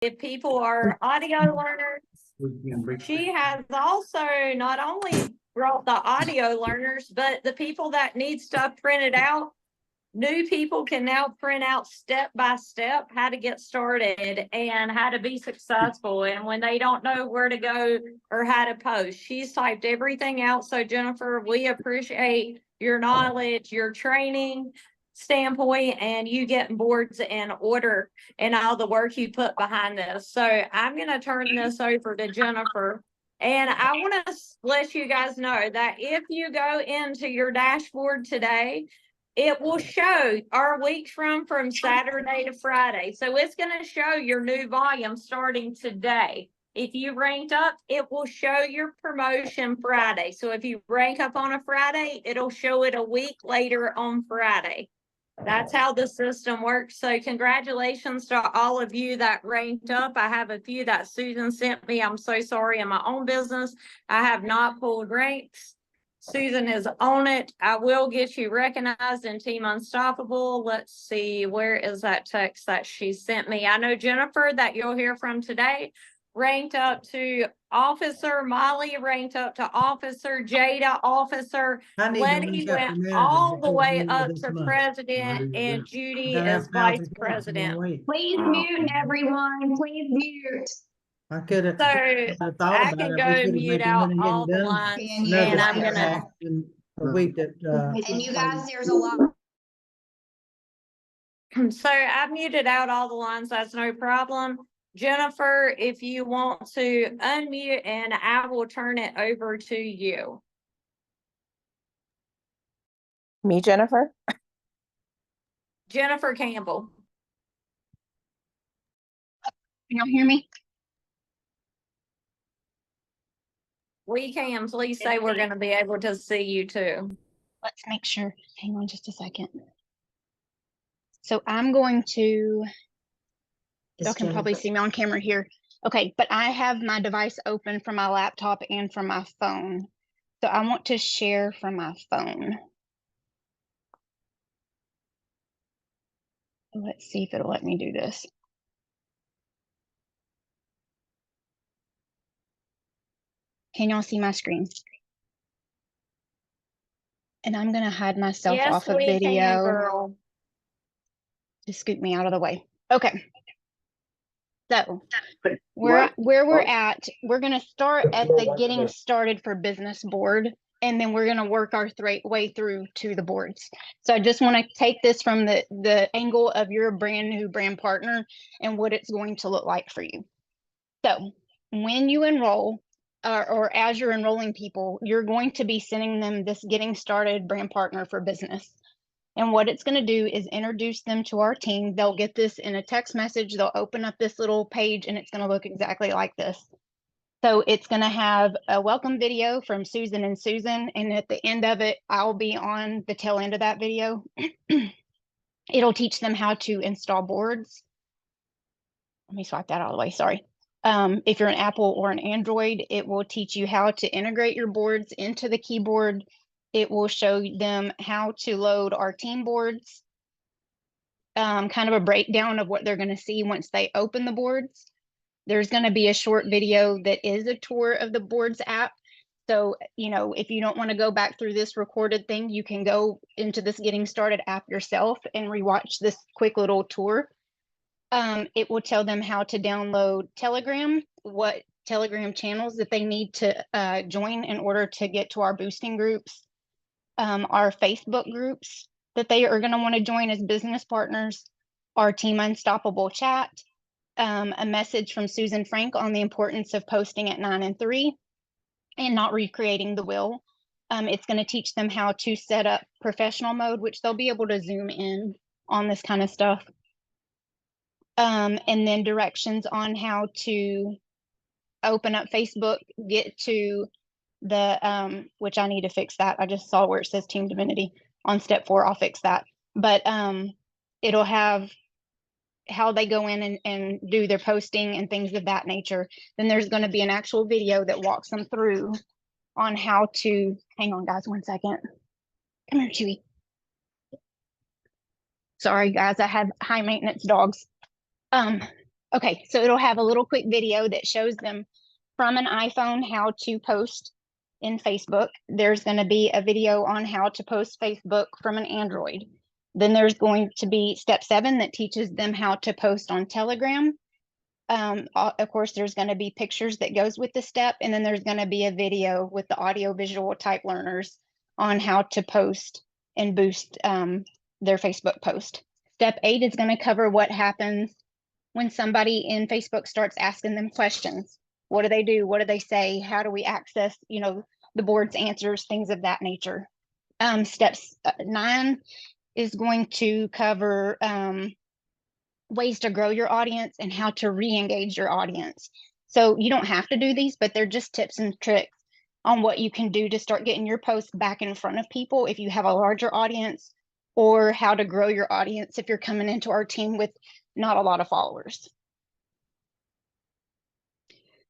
if people are audio learners, she has also not only brought the audio learners, but the people that need stuff printed out. New people can now print out step by step how to get started and how to be successful. And when they don't know where to go or how to post, she's typed everything out. So Jennifer, we appreciate your knowledge, your training standpoint, and you getting boards in order and all the work you put behind this. So I'm going to turn this over to Jennifer. And I want to let you guys know that if you go into your dashboard today, it will show our weeks from Saturday to Friday. So it's going to show your new volume starting today. If you ranked up, it will show your promotion Friday. So if you rank up on a Friday, it'll show it a week later on Friday. That's how the system works. So congratulations to all of you that ranked up. I have a few that Susan sent me. I'm so sorry. In my own business, I have not pulled ranks. Susan is on it. I will get you recognized in Team Unstoppable. Let's see, where is that text that she sent me? I know Jennifer that you'll hear from today ranked up to officer, Molly ranked up to officer, Jada officer, Letty went all the way up to president, and Judy is vice president. Please mute everyone. Please mute. I could have. So I can go mute out all the lines, and I'm gonna. A week that. And you guys, there's a lot. So I've muted out all the lines. That's no problem. Jennifer, if you want to unmute, and I will turn it over to you. Me, Jennifer? Jennifer Campbell. Can y'all hear me? We can. Please say we're going to be able to see you too. Let's make sure. Hang on just a second. So I'm going to, y'all can probably see me on camera here. Okay, but I have my device open from my laptop and from my phone. So I want to share from my phone. Let's see if it'll let me do this. Can y'all see my screen? And I'm going to hide myself off of video. Just scoot me out of the way. Okay. So where we're at, we're going to start at the getting started for business board, and then we're going to work our way through to the boards. So I just want to take this from the angle of your brand new brand partner and what it's going to look like for you. So when you enroll, or as you're enrolling people, you're going to be sending them this getting started brand partner for business. And what it's going to do is introduce them to our team. They'll get this in a text message. They'll open up this little page and it's going to look exactly like this. So it's going to have a welcome video from Susan and Susan. And at the end of it, I'll be on the tail end of that video. It'll teach them how to install boards. Let me swipe that out of the way. Sorry. If you're an Apple or an Android, it will teach you how to integrate your boards into the keyboard. It will show them how to load our team boards, kind of a breakdown of what they're going to see once they open the boards. There's going to be a short video that is a tour of the boards app. So, you know, if you don't want to go back through this recorded thing, you can go into this getting started app yourself and rewatch this quick little tour. It will tell them how to download Telegram, what Telegram channels that they need to join in order to get to our boosting groups, our Facebook groups that they are going to want to join as business partners, our Team Unstoppable chat, a message from Susan Frank on the importance of posting at 9 and 3 and not recreating the wheel. It's going to teach them how to set up professional mode, which they'll be able to zoom in on this kind of stuff. And then directions on how to open up Facebook, get to the, which I need to fix that. I just saw where it says Team Divinity on step 4. I'll fix that. But it'll have how they go in and do their posting and things of that nature. Then there's going to be an actual video that walks them through on how to, hang on guys, 1 second. Come here, Chewy. Sorry guys, I have high maintenance dogs. Okay, so it'll have a little quick video that shows them from an iPhone how to post in Facebook. There's going to be a video on how to post Facebook from an Android. Then there's going to be step 7 that teaches them how to post on Telegram. Of course, there's going to be pictures that goes with the step, and then there's going to be a video with the audio visual type learners on how to post and boost their Facebook post. Step 8 is going to cover what happens when somebody in Facebook starts asking them questions. What do they do? What do they say? How do we access, the board's answers, things of that nature. Steps 9 is going to cover ways to grow your audience and how to re-engage your audience. So you don't have to do these, but they're just tips and tricks on what you can do to start getting your posts back in front of people if you have a larger audience, or how to grow your audience if you're coming into our team with not a lot of followers.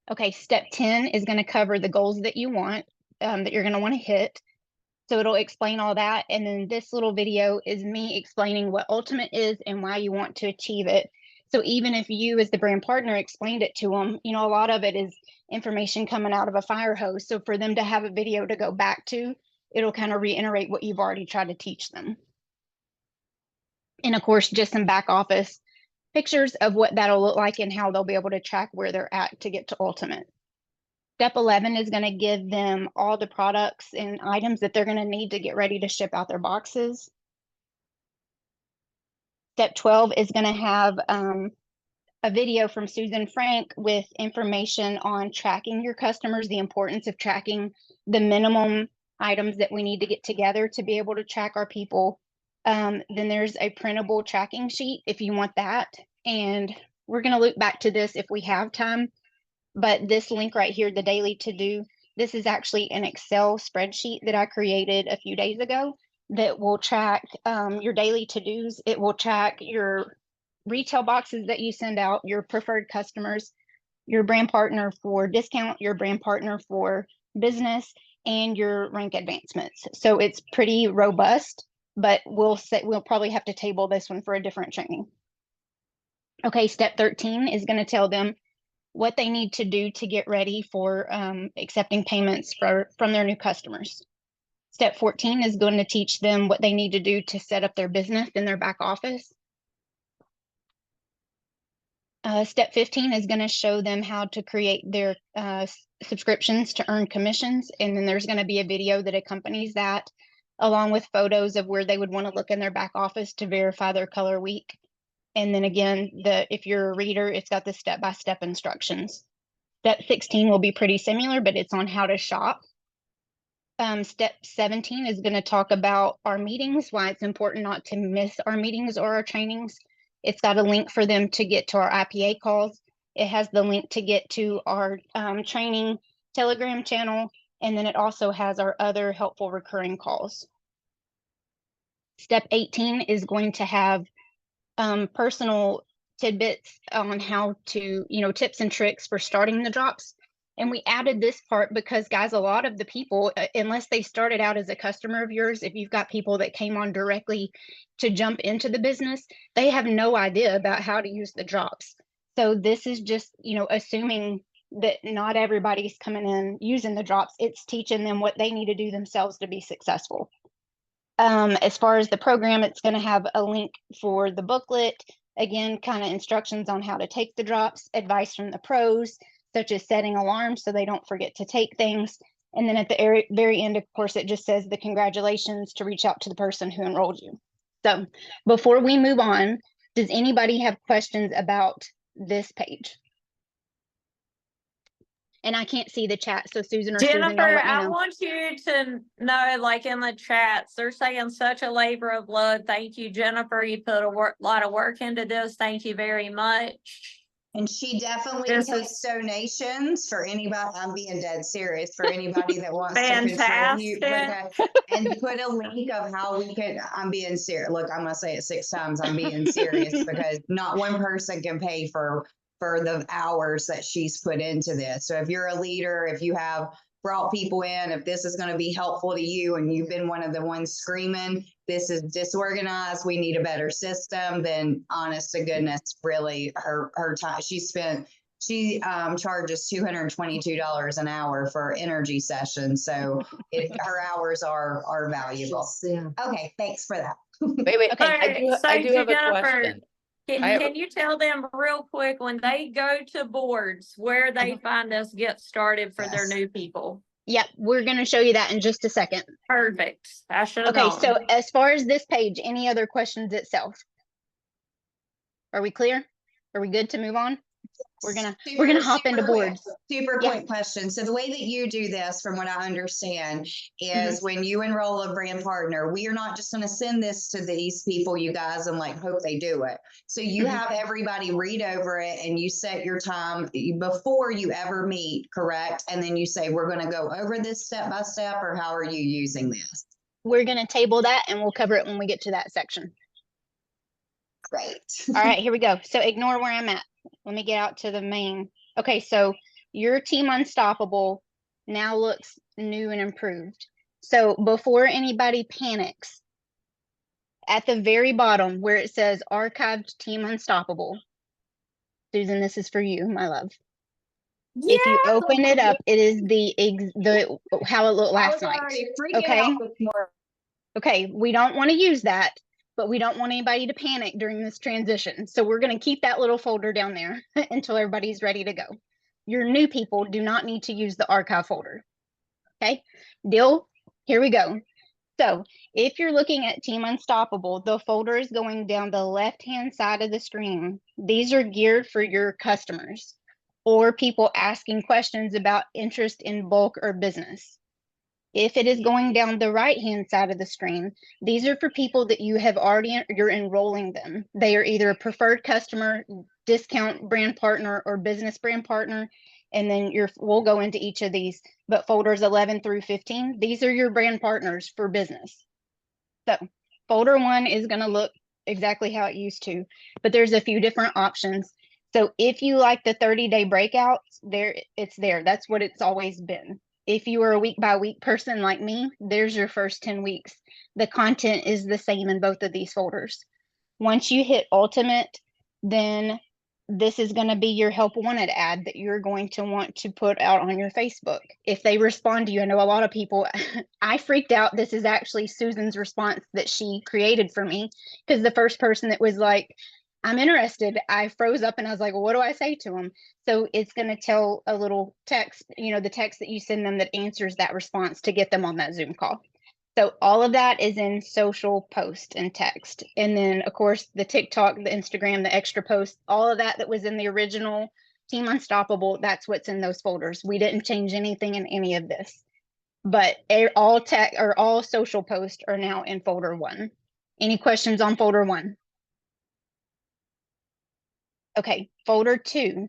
Okay, step 10 is going to cover the goals that you want, that you're going to want to hit. So it'll explain all that. And then this little video is me explaining what Ultimate is and why you want to achieve it. So even if you as the brand partner explained it to them, a lot of it is information coming out of a fire hose. So for them to have a video to go back to, it'll kind of reiterate what you've already tried to teach them. And of course, just some back office pictures of what that'll look like and how they'll be able to track where they're at to get to Ultimate. Step 11 is going to give them all the products and items that they're going to need to get ready to ship out their boxes. Step 12 is going to have a video from Susan Frank with information on tracking your customers, the importance of tracking the minimum items that we need to get together to be able to track our people. Then there's a printable tracking sheet if you want that. And we're going to loop back to this if we have time. But this link right here, the daily to-do, this is actually an Excel spreadsheet that I created a few days ago that will track your daily to-dos. It will track your retail boxes that you send out, your preferred customers, your brand partner for discount, your brand partner for business, and your rank advancements. So it's pretty robust, but we'll probably have to table this one for a different training. Okay, step 13 is going to tell them what they need to do to get ready for accepting payments from their new customers. Step 14 is going to teach them what they need to do to set up their business in their back office. Step 15 is going to show them how to create their subscriptions to earn commissions. And then there's going to be a video that accompanies that, along with photos of where they would want to look in their back office to verify their color week. And then again, if you're a reader, it's got the step-by-step instructions. Step 16 will be pretty similar, but it's on how to shop. Step 17 is going to talk about our meetings, why it's important not to miss our meetings or our trainings. It's got a link for them to get to our IPA calls. It has the link to get to our training Telegram channel, and then it also has our other helpful recurring calls. Step 18 is going to have personal tidbits on how to, tips and tricks for starting the drops. And we added this part because, guys, a lot of the people, unless they started out as a customer of yours, if you've got people that came on directly to jump into the business, they have no idea about how to use the drops. So this is just, assuming that not everybody's coming in using the drops. It's teaching them what they need to do themselves to be successful. As far as the program, it's going to have a link for the booklet. Again, kind of instructions on how to take the drops, advice from the pros, such as setting alarms so they don't forget to take things. And then at the very end, of course, it just says the congratulations to reach out to the person who enrolled you. So before we move on, does anybody have questions about this page? And I can't see the chat, so Susan or Susan, Jennifer, y'all let me I know. want you to know, like in the chats, they're saying such a labor of love. Thank you, Jennifer. You put a lot of work into this. Thank you very much. And she definitely This takes donations for anybody. I'm being dead serious for anybody that wants to Fantastic. contribute. And put a link of how we could. I'm being serious. Look, I'm gonna say it 6 times. I'm being serious because not one person can pay for the hours that she's put into this. So if you're a leader, if you have brought people in, if this is going to be helpful to you and you've been one of the ones screaming, this is disorganized, we need a better system, then honest to goodness, really her time she charges $222 an hour for energy sessions. So her hours are valuable. Yeah. Okay, thanks for that. Wait, Okay. I do have a Jennifer, question. Can you tell them real quick when they go to boards where they find us Get Started for their Yes. new people? Yep, we're going to show you that in just a second. Perfect. I should have Okay, known. so as far as this page, any other questions itself? Are we clear? Are we good to move on? We're gonna hop into boards. Super Yeah. quick question. So the way that you do this, from what I understand, is when you enroll a brand partner, we are not just going to send this to these people, you guys, and like hope they do it. So you have everybody read over it and you set your time before you ever meet, correct? And then you say, we're going to go over this step by step, or how are you using this? We're gonna table that and we'll cover it when we get to that section. Great. All right, here we go. So ignore where I'm at. Let me get out to the main. Okay, so your Team Unstoppable now looks new and improved. So before anybody panics, at the very bottom where it says archived Team Unstoppable, Susan, this is for you, my love. If you open it up, it is the how it looked last night. Okay. Okay, we don't want to use that, but we don't want anybody to panic during this transition. So we're going to keep that little folder down there until everybody's ready to go. Your new people do not need to use the archive folder. Okay, deal? Here we go. So if you're looking at Team Unstoppable, the folder is going down the left-hand side of the screen. These are geared for your customers or people asking questions about interest in bulk or business. If it is going down the right-hand side of the screen, these are for people that you have already, you're enrolling them. They are either a preferred customer, discount brand partner, or business brand partner. And then we'll go into each of these, but folders 11 through 15, these are your brand partners for business. So folder 1 is going to look exactly how it used to, but there's a few different options. So if you like the 30-day breakouts, it's there. That's what it's always been. If you are a week by week person like me, there's your first 10 weeks. The content is the same in both of these folders. Once you hit ultimate, then this is going to be your help wanted ad that you're going to want to put out on your Facebook. If they respond to you, I know a lot of people, I freaked out. This is actually Susan's response that she created for me, because the first person that was like, I'm interested, I froze up and I was like, well, what do I say to them? So it's going to tell a little text, the text that you send them that answers that response to get them on that Zoom call. So all of that is in social post and text. And then of course, the TikTok, the Instagram, the extra posts, all of that was in the original Team Unstoppable. That's what's in those folders. We didn't change anything in any of this, but all tech or all social posts are now in folder 1. Any questions on folder 1? Okay, folder 2.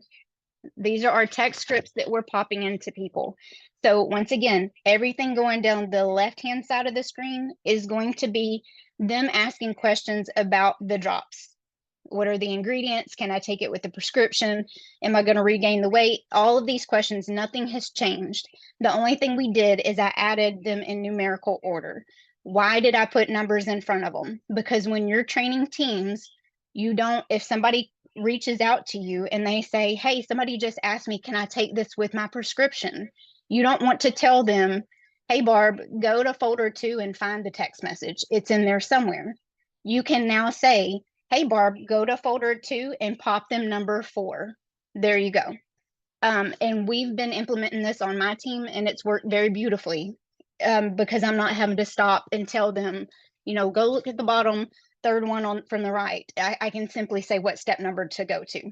These are our text scripts that we're popping into people. So once again, everything going down the left-hand side of the screen is going to be them asking questions about the drops. What are the ingredients? Can I take it with the prescription? Am I going to regain the weight? All of these questions, nothing has changed. The only thing we did is I added them in numerical order. Why did I put numbers in front of them? Because when you're training teams, if somebody reaches out to you and they say, hey, somebody just asked me, can I take this with my prescription? You don't want to tell them, hey, Barb, go to folder 2 and find the text message. It's in there somewhere. You can now say, hey, Barb, go to folder 2 and pop them number 4. There you go. And we've been implementing this on my team and it's worked very beautifully because I'm not having to stop and tell them, go look at the bottom third one from the right. I can simply say what step number to go to.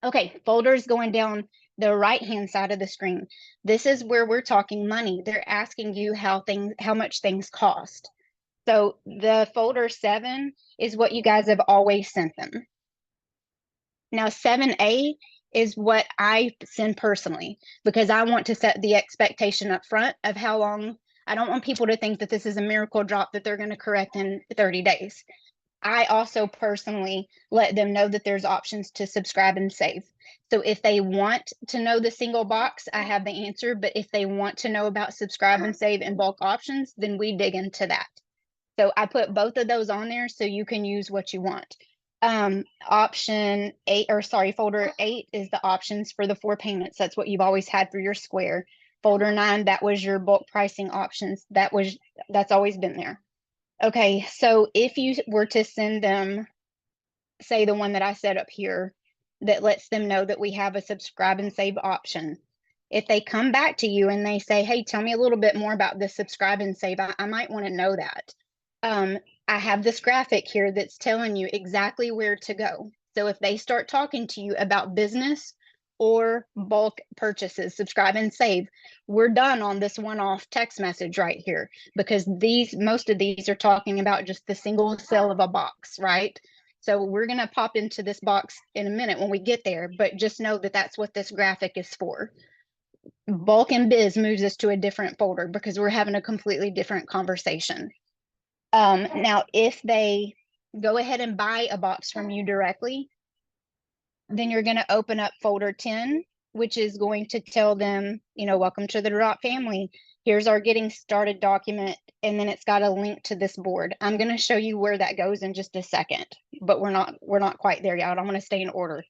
Okay, folders going down the right-hand side of the screen. This is where we're talking money. They're asking you how much things cost. So the folder 7 is what you guys have always sent them. Now 7A is what I send personally, because I want to set the expectation up front of how long. I don't want people to think that this is a miracle drop that they're going to correct in 30 days. I also personally let them know that there's options to subscribe and save. So if they want to know the single box, I have the answer. But if they want to know about subscribe and save and bulk options, then we dig into that. So I put both of those on there so you can use what you want. Option 8, or sorry, folder 8 is the options for the 4 payments. That's what you've always had for your square. Folder 9, that was your bulk pricing options. That's always been there. Okay, so if you were to send them, say the one that I set up here, that lets them know that we have a subscribe and save option. If they come back to you and they say, hey, tell me a little bit more about this subscribe and save, I might want to know that. I have this graphic here that's telling you exactly where to go. So if they start talking to you about business or bulk purchases, subscribe and save, we're done on this one-off text message right here, because most of these are talking about just the single sale of a box, right? So we're going to pop into this box in a minute when we get there, but just know that that's what this graphic is for. Bulk and biz moves us to a different folder because we're having a completely different conversation. Now, if they go ahead and buy a box from you directly, then you're going to open up folder 10, which is going to tell them, welcome to the Drop family. Here's our getting started document. And then it's got a link to this board. I'm going to show you where that goes in just a second, but we're not quite there yet. I'm going to stay in order.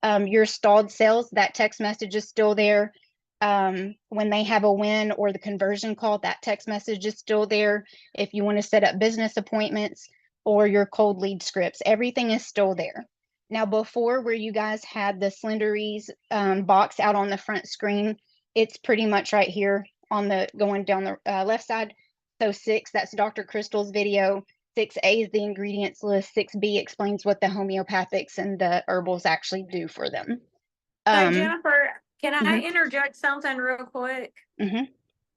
Your stalled sales, that text message is still there. When they have a win or the conversion call, that text message is still there. If you want to set up business appointments or your cold lead scripts, everything is still there. Now, before, where you guys had the Slenderies box out on the front screen, it's pretty much right here on the going down the left side. So 6, that's Dr. Crystal's video. 6A is the ingredients list. 6B explains what the homeopathics and the herbals actually do for them. So Jennifer, can I Mhm. interject something real quick? Mhm.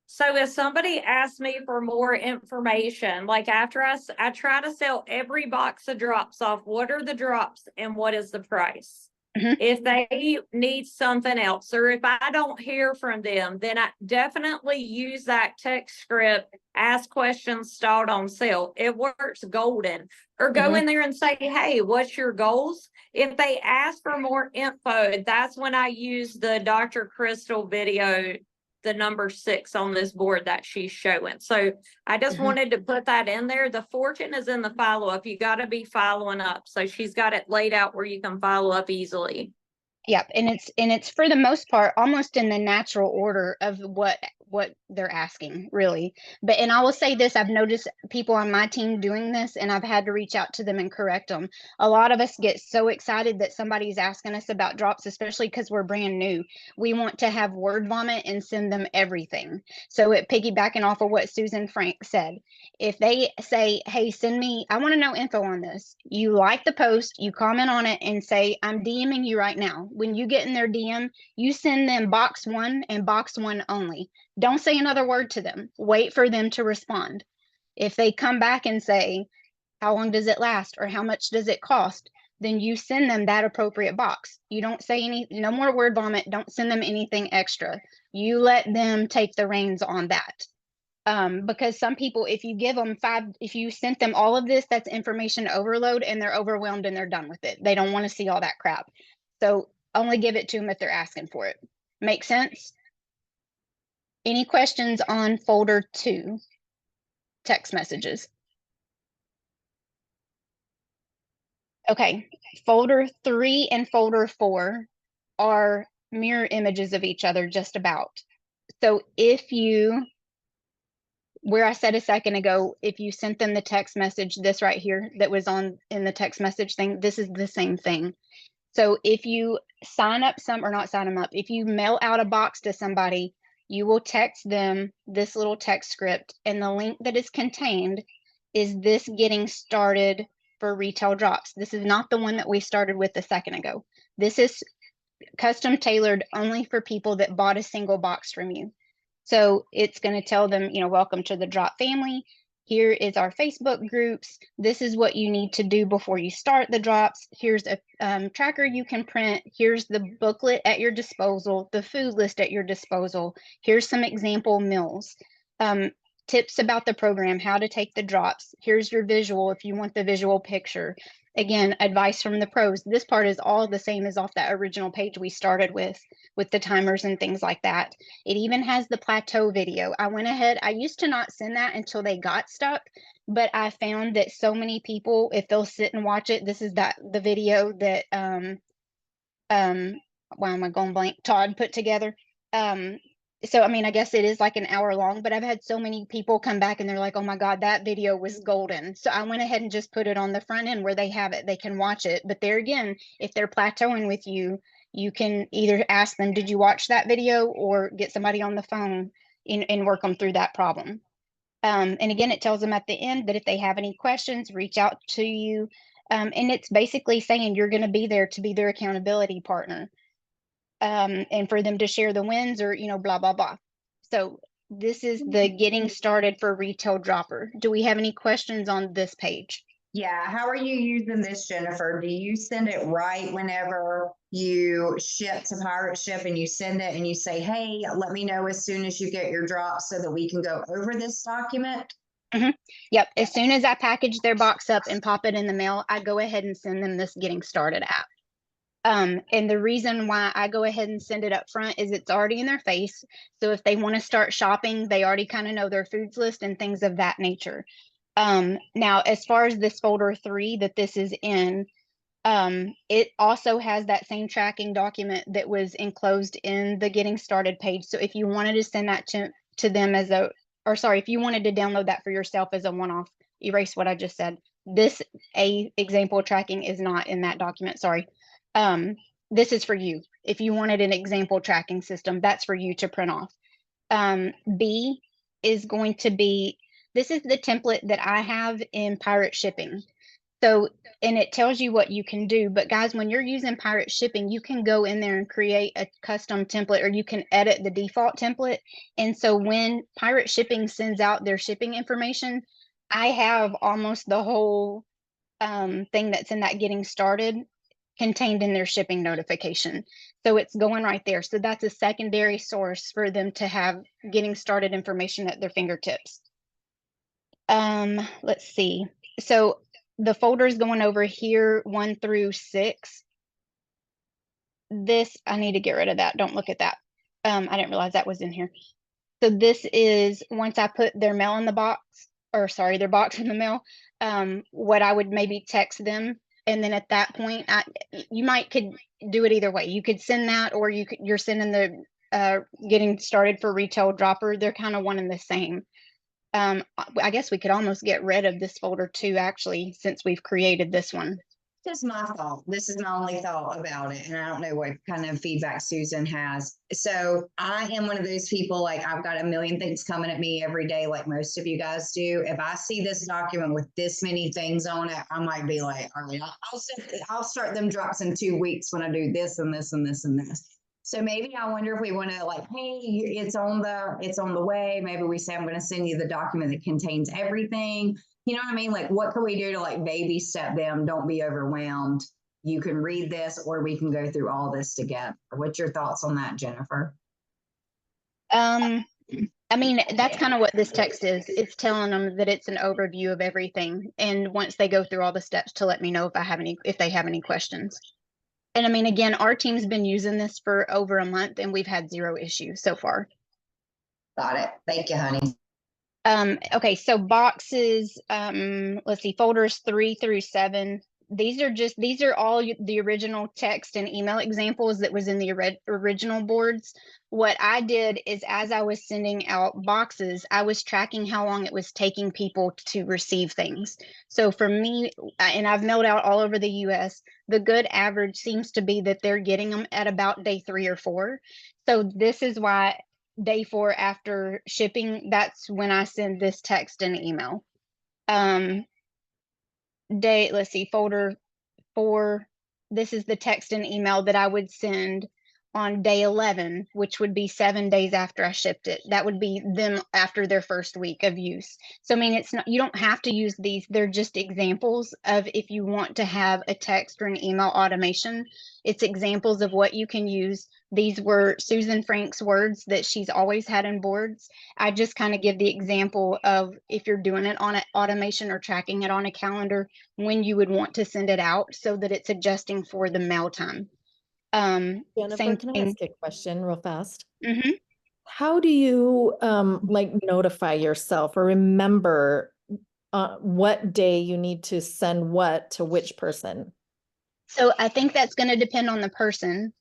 So if somebody asks me for more information, like after I try to sell every box of drops off, what are the drops and what is the price? Mhm. If they need something else, or if I don't hear from them, then I definitely use that text script, ask questions, stalled on sale. It works golden. Or go in there and say, hey, what's your goals? If they ask for more info, that's when I use the Dr. Crystal video, the number 6 on this board that she's showing. So I just wanted to put that in there. The fortune is in the follow-up. You got to be following up. So she's got it laid out where you can follow up easily. Yep, and it's for the most part almost in the natural order of what they're asking, really. But and I will say this, I've noticed people on my team doing this, and I've had to reach out to them and correct them. A lot of us get so excited that somebody's asking us about drops, especially because we're brand new. We want to have word vomit and send them everything. So it piggybacking off of what Susan Frank said. If they say, hey, send me, I want to know info on this. You like the post, you comment on it and say, I'm DMing you right now. When you get in their DM, you send them box 1 and box 1 only. Don't say another word to them. Wait for them to respond. If they come back and say, how long does it last or how much does it cost? Then you send them that appropriate box. You don't say no more word vomit. Don't send them anything extra. You let them take the reins on that. Because some people, if you give them if you sent them all of this, that's information overload and they're overwhelmed and they're done with it. They don't want to see all that crap. So only give it to them if they're asking for it. Make sense? Any questions on folder 2, text messages? Okay, folder 3 and folder 4 are mirror images of each other just about. So if you, where I said a second ago, if you sent them the text message, this right here that was in the text message thing, this is the same thing. So if you sign up if you mail out a box to somebody, you will text them this little text script, and the link that is contained is this getting started for retail drops. This is not the one that we started with a second ago. This is custom tailored only for people that bought a single box from you. So it's going to tell them, welcome to the Drop family. Here is our Facebook groups. This is what you need to do before you start the drops. Here's a tracker you can print. Here's the booklet at your disposal, the food list at your disposal. Here's some example meals. tips about the program, how to take the drops. Here's your visual if you want the visual picture. Again, advice from the pros. This part is all the same as off that original page we started with the timers and things like that. It even has the plateau video. I went ahead, I used to not send that until they got stuck, but I found that so many people, if they'll sit and watch it, this is the video that why am I going blank? Todd put together. So I mean, I guess it is like an hour long, but I've had so many people come back and they're like, oh my God, that video was golden. So I went ahead and just put it on the front end where they have it, they can watch it. But there again, if they're plateauing with you, you can either ask them, did you watch that video, or get somebody on the phone and work them through that problem. And again, it tells them at the end that if they have any questions, reach out to you. And it's basically saying you're going to be there to be their accountability partner. And for them to share the wins, or, blah, blah, blah. So this is the getting started for retail dropper. Do we have any questions on this page? Yeah, how are you using this, Jennifer? Do you send it right whenever you ship to Pirate Ship, and you send it and you say, hey, let me know as soon as you get your drop so that we can go over this document? Yep. As soon as I package their box up and pop it in the mail, I go ahead and send them this getting started app. And the reason why I go ahead and send it up front is it's already in their face. So if they want to start shopping, they already kind of know their foods list and things of that nature. Now, as far as this folder 3 that this is in, it also has that same tracking document that was enclosed in the getting started page. So if you wanted to send that to them as if you wanted to download that for yourself as a one-off, erase what I just said. This example tracking is not in that document. Sorry. This is for you. If you wanted an example tracking system, that's for you to print off. B is going to be, this is the template that I have in Pirate Shipping. So, and it tells you what you can do, but guys, when you're using Pirate Shipping, you can go in there and create a custom template, or you can edit the default template. And so when Pirate Shipping sends out their shipping information, I have almost the whole thing that's in that getting started contained in their shipping notification. So it's going right there. So that's a secondary source for them to have getting started information at their fingertips. Let's see. So the folders going over here, 1 through 6. This, I need to get rid of that. Don't look at that. I didn't realize that was in here. So this is once I put their mail in the box, or sorry, their box in the mail, what I would maybe text them. And then at that point, you could do it either way. You could send that, or you're sending the getting started for retail dropper. They're kind of one and the same. I guess we could almost get rid of this folder too, actually, since we've created this one. Just my thought. This is my only thought about it. And I don't know what kind of feedback Susan has. So I am one of those people, like, I've got a million things coming at me every day, like most of you guys do. If I see this document with this many things on it, I might be like, all right, I'll start them drops in 2 weeks when I do this and this and this and this. So maybe I wonder if we want to, like, hey, it's on the way. Maybe we say, I'm going to send you the document that contains everything. You know what I mean? Like, what can we do to, like, baby step them? Don't be overwhelmed. You can read this, or we can go through all this together. What's your thoughts on that, Jennifer? I mean, that's kind of what this text is. It's telling them that it's an overview of everything. And once they go through all the steps, to let me know if they have any questions. And I mean, again, our team's been using this for over a month and we've had 0 issues so far. Got it. Thank you, honey. Okay, so boxes, let's see, folders 3 through 7. These are all the original text and email examples that was in the original boards. What I did is, as I was sending out boxes, I was tracking how long it was taking people to receive things. So for me, and I've mailed out all over the US, the good average seems to be that they're getting them at about day 3 or 4. So this is why day 4 after shipping, that's when I send this text and email. Let's see, folder 4, this is the text and email that I would send on day 11, which would be 7 days after I shipped it. That would be them after their first week of use. So, I mean, it's not, you don't have to use these. They're just examples of if you want to have a text or an email automation, it's examples of what you can use. These were Susan Frank's words that she's always had in boards. I just kind of give the example of if you're doing it on an automation or tracking it on a calendar, when you would want to send it out so that it's adjusting for the mail time. Jennifer, Same can I thing. ask a question real fast? Mhm. How do you like notify yourself or remember what day you need to send what to which person? So I think that's going to depend on the person.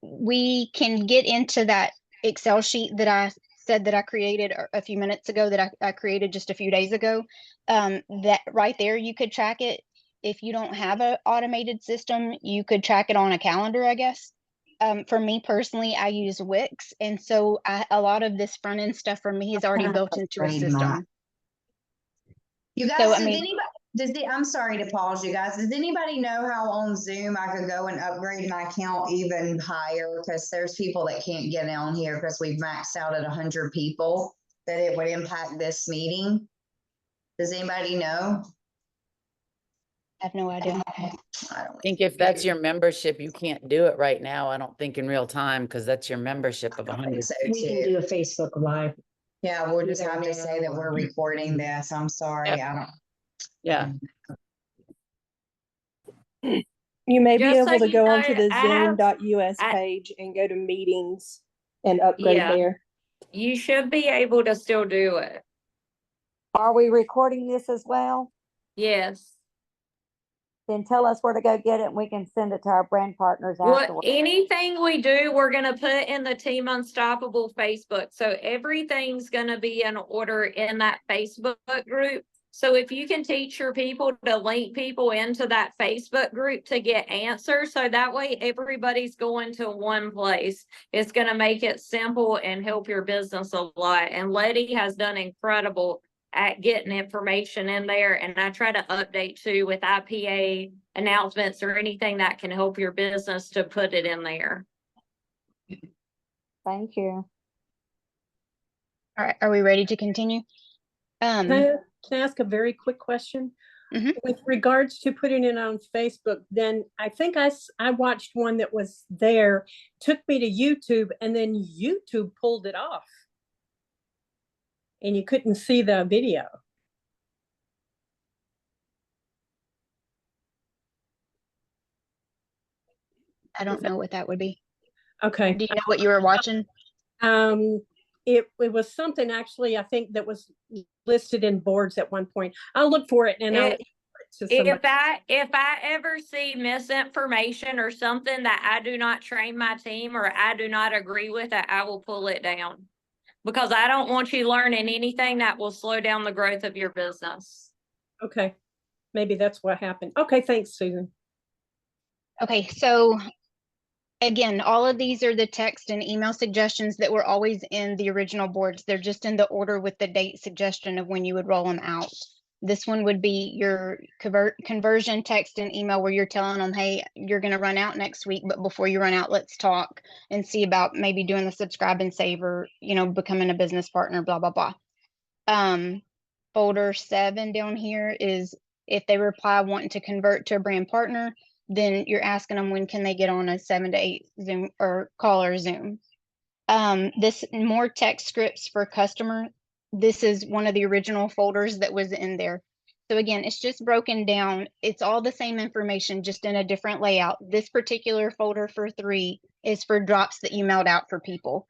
We can get into that Excel sheet that I said that I created a few minutes ago, that I created just a few days ago. That right there, you could track it. If you don't have an automated system, you could track it on a calendar, I guess. For me personally, I use Wix. And so a lot of this front end stuff for me is already built into a system. You guys, So, I does mean, anybody, I'm sorry to pause you guys. Does anybody know how on Zoom I could go and upgrade my account even higher? Because there's people that can't get on here because we've maxed out at 100 people, that it would impact this meeting. Does anybody know? I have no idea. I don't I think if that's your membership, you can't do it right now. I don't think in real time, because that's your membership of think 100. so We can too. do a Facebook Live. Yeah, we'll just have to say that we're recording this. I'm sorry. Yep. I don't. Yeah. You may be Just so able to you go know, onto the I have- zoom.us I- page and go to meetings and upgrade Yeah. there. You should be able to still do it. Are we recording this as well? Yes. Then tell us where to go get it and we can send it to our brand partners Well, afterwards. anything we do, we're gonna put in the Team Unstoppable Facebook. So everything's gonna be in order in that Facebook group. So if you can teach your people to link people into that Facebook group to get answers, so that way everybody's going to one place. It's gonna make it simple and help your business a lot. And Letty has done incredible at getting information in there, and I try to update too with IPA announcements or anything that can help your business to put it in there. Thank you. All right. Are we ready to continue? Can I ask a very quick question? Mhm. With regards to putting it on Facebook, then I think I watched one that was there, took me to YouTube, and then YouTube pulled it off. And you couldn't see the video. I don't know what that would be. Okay. Do you know what you were watching? It was something actually, I think, that was listed in boards at one point. I'll look for it and I'll email it to somebody. If I ever see misinformation or something that I do not train my team or I do not agree with it, I will pull it down. Because I don't want you learning anything that will slow down the growth of your business. Okay. Maybe that's what happened. Okay, thanks, Susan. Okay, so again, all of these are the text and email suggestions that were always in the original boards. They're just in the order with the date suggestion of when you would roll them out. This one would be your conversion text and email where you're telling them, hey, you're going to run out next week, but before you run out, let's talk and see about maybe doing the subscribe and save or, you know, becoming a business partner, blah, blah, blah. Folder 7 down here is if they reply wanting to convert to a brand partner, then you're asking them when can they get on a 7 to 8 Zoom or call or Zoom. This more text scripts for customer. This is one of the original folders that was in there. So again, it's just broken down. It's all the same information, just in a different layout. This particular folder for 3 is for drops that you mailed out for people.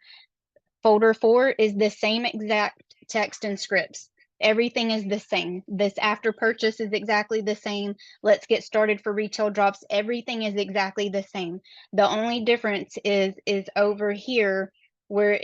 Folder 4 is the same exact text and scripts. Everything is the same. This after purchase is exactly the same. Let's get started for retail drops. Everything is exactly the same. The only difference is over here where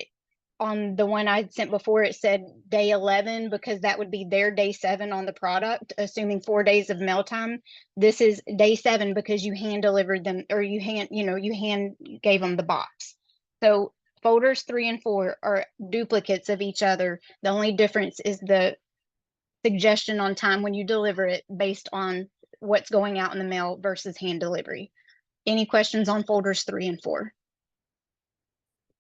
on the one I sent before, it said day 11 because that would be their day 7 on the product, assuming 4 days of mail time. This is day 7 because you hand delivered them or you hand gave them the box. So folders 3 and 4 are duplicates of each other. The only difference is the suggestion on time when you deliver it based on what's going out in the mail versus hand delivery. Any questions on folders 3 and 4?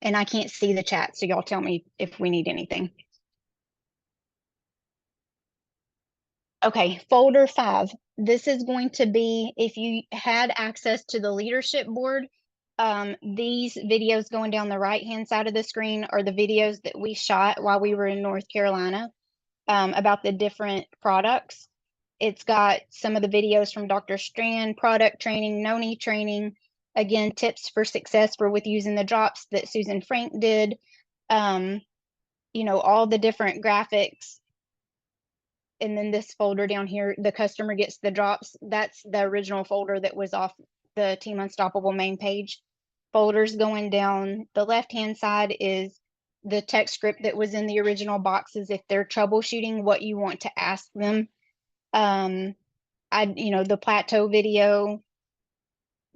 And I can't see the chat, so y'all tell me if we need anything. Okay, folder 5. This is going to be, if you had access to the leadership board, these videos going down the right-hand side of the screen are the videos that we shot while we were in North Carolina about the different products. It's got some of the videos from Dr. Strand, product training, Noni training, again, tips for success for with using the drops that Susan Frank did, you know, all the different graphics. And then this folder down here, the customer gets the drops. That's the original folder that was off the Team Unstoppable main page. Folders going down the left-hand side is the text script that was in the original boxes. If they're troubleshooting, what you want to ask them. You know, the plateau video,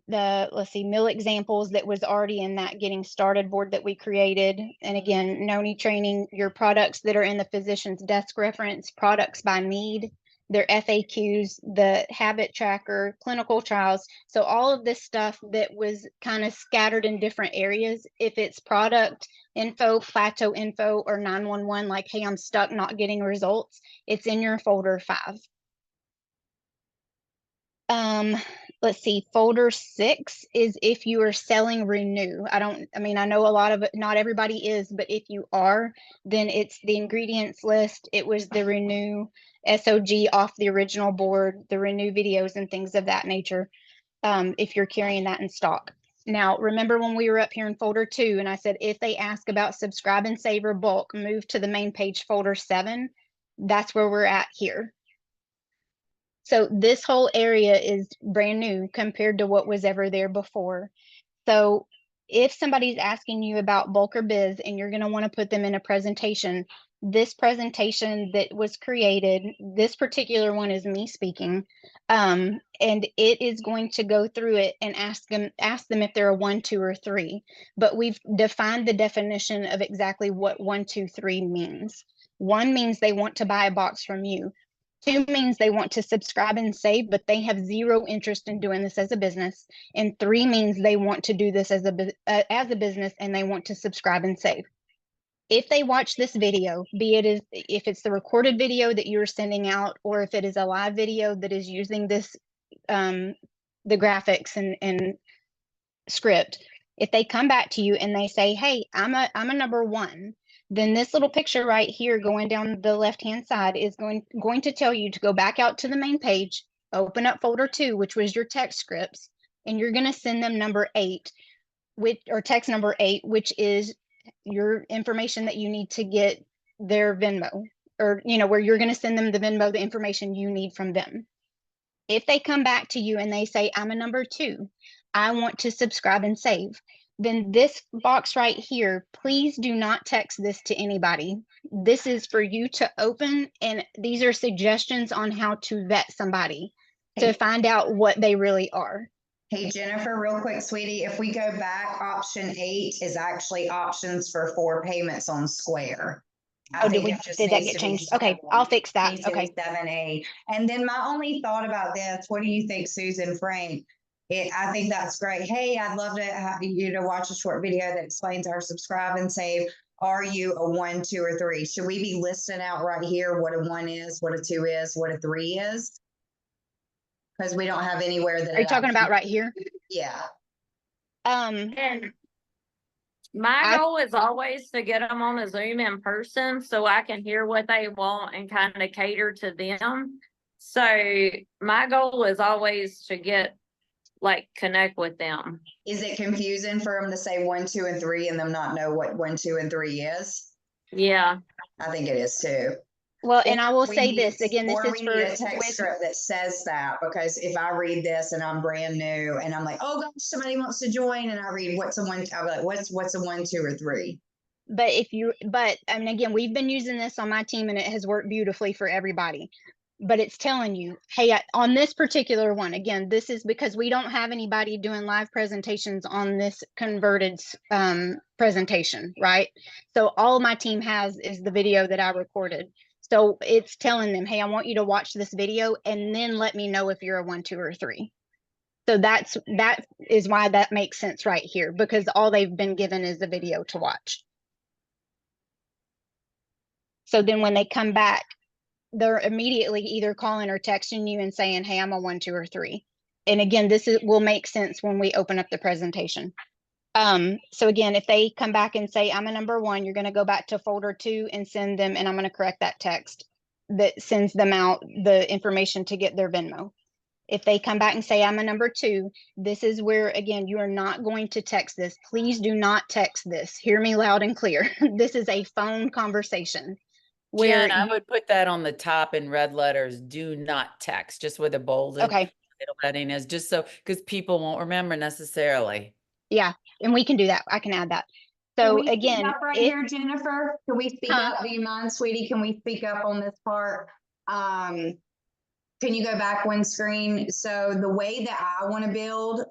let's see, meal examples that was already in that getting started board that we created. And again, Noni training, your products that are in the physician's desk reference, products by need, their FAQs, the habit tracker, clinical trials. So all of this stuff that was kind of scattered in different areas, if it's product info, plateau info, or 911, like, hey, I'm stuck not getting results, it's in your folder 5. Let's see, folder 6 is if you are selling Renew. I mean, I know a lot of it, not everybody is, but if you are, then it's the ingredients list. It was the Renew SOG off the original board, the Renew videos and things of that nature, if you're carrying that in stock. Now, remember when we were up here in folder 2 and I said, if they ask about subscribe and save or bulk, move to the main page folder 7. That's where we're at here. So this whole area is brand new compared to what was ever there before. So if somebody's asking you about bulk or biz and you're going to want to put them in a presentation, this presentation that was created, this particular one is me speaking, and it is going to go through it and ask them if they're a 1, 2, or 3. But we've defined the definition of exactly what 1, 2, 3 means. 1 means they want to buy a box from you. 2 means they want to subscribe and save, but they have zero interest in doing this as a business. And 3 means they want to do this as a business and they want to subscribe and save. If they watch this video, if it's the recorded video that you're sending out, or if it is a live video that is using this, the graphics and script, if they come back to you and they say, hey, I'm a number 1, then this little picture right here going down the left-hand side is going to tell you to go back out to the main page, open up folder 2, which was your text scripts, and you're going to send them number 8, or text number 8, which is your information that you need to get their Venmo, or, you know, where you're going to send them the Venmo, the information you need from them. If they come back to you and they say, I'm a number 2, I want to subscribe and save, then this box right here, please do not text this to anybody. This is for you to open, and these are suggestions on how to vet somebody to find out what they really are. Hey, Jennifer, real quick, sweetie, if we go back, option 8 is actually options for 4 payments on Square. Oh, did that get changed? Okay, I'll fix that. Okay. 7A. And then my only thought about this, what do you think, Susan Frank? I think that's great. Hey, I'd love to have you to watch a short video that explains our subscribe and save. Are you a 1, 2, or 3? Should we be listing out right here what a 1 is, what a 2 is, what a 3 is? Because we don't have anywhere that. Are you talking about right here? Yeah. And my goal is always to get them on a Zoom in person so I can hear what they want and kind of cater to them. So my goal is always to connect with them. Is it confusing for them to say 1, 2, and 3 and them not know what 1, 2, and 3 is? Yeah. I think it is too. Well, and I will say this again, this is for a text script that says that, because if I read this and I'm brand new and I'm like, oh gosh, somebody wants to join, and I read what's a 1, I'll be like, what's a 1, 2, or 3? But I mean, again, we've been using this on my team and it has worked beautifully for everybody. But it's telling you, hey, on this particular one, again, this is because we don't have anybody doing live presentations on this converted presentation, right? So all my team has is the video that I recorded. So it's telling them, hey, I want you to watch this video and then let me know if you're a 1, 2, or 3. So that is why that makes sense right here, because all they've been given is the video to watch. So then when they come back, they're immediately either calling or texting you and saying, hey, I'm a 1, 2, or 3. And again, will make sense when we open up the presentation. So again, if they come back and say, I'm a number 1, you're going to go back to folder 2 and send them, and I'm going to correct that text that sends them out the information to get their Venmo. If they come back and say, I'm a number 2, this is where, again, you are not going to text this. Please do not text this. Hear me loud and clear. This is a phone conversation. Jen, I would put that on the top in red letters. Do not text, just with a bolded Okay. heading is just so, because people won't remember necessarily. Yeah, and we can do that. I can add that. Can So we speak again, up right here, Jennifer, can we speak Huh? up? Do you mind, sweetie? Can we speak up on this part? Can you go back one screen? So the way that I want to build,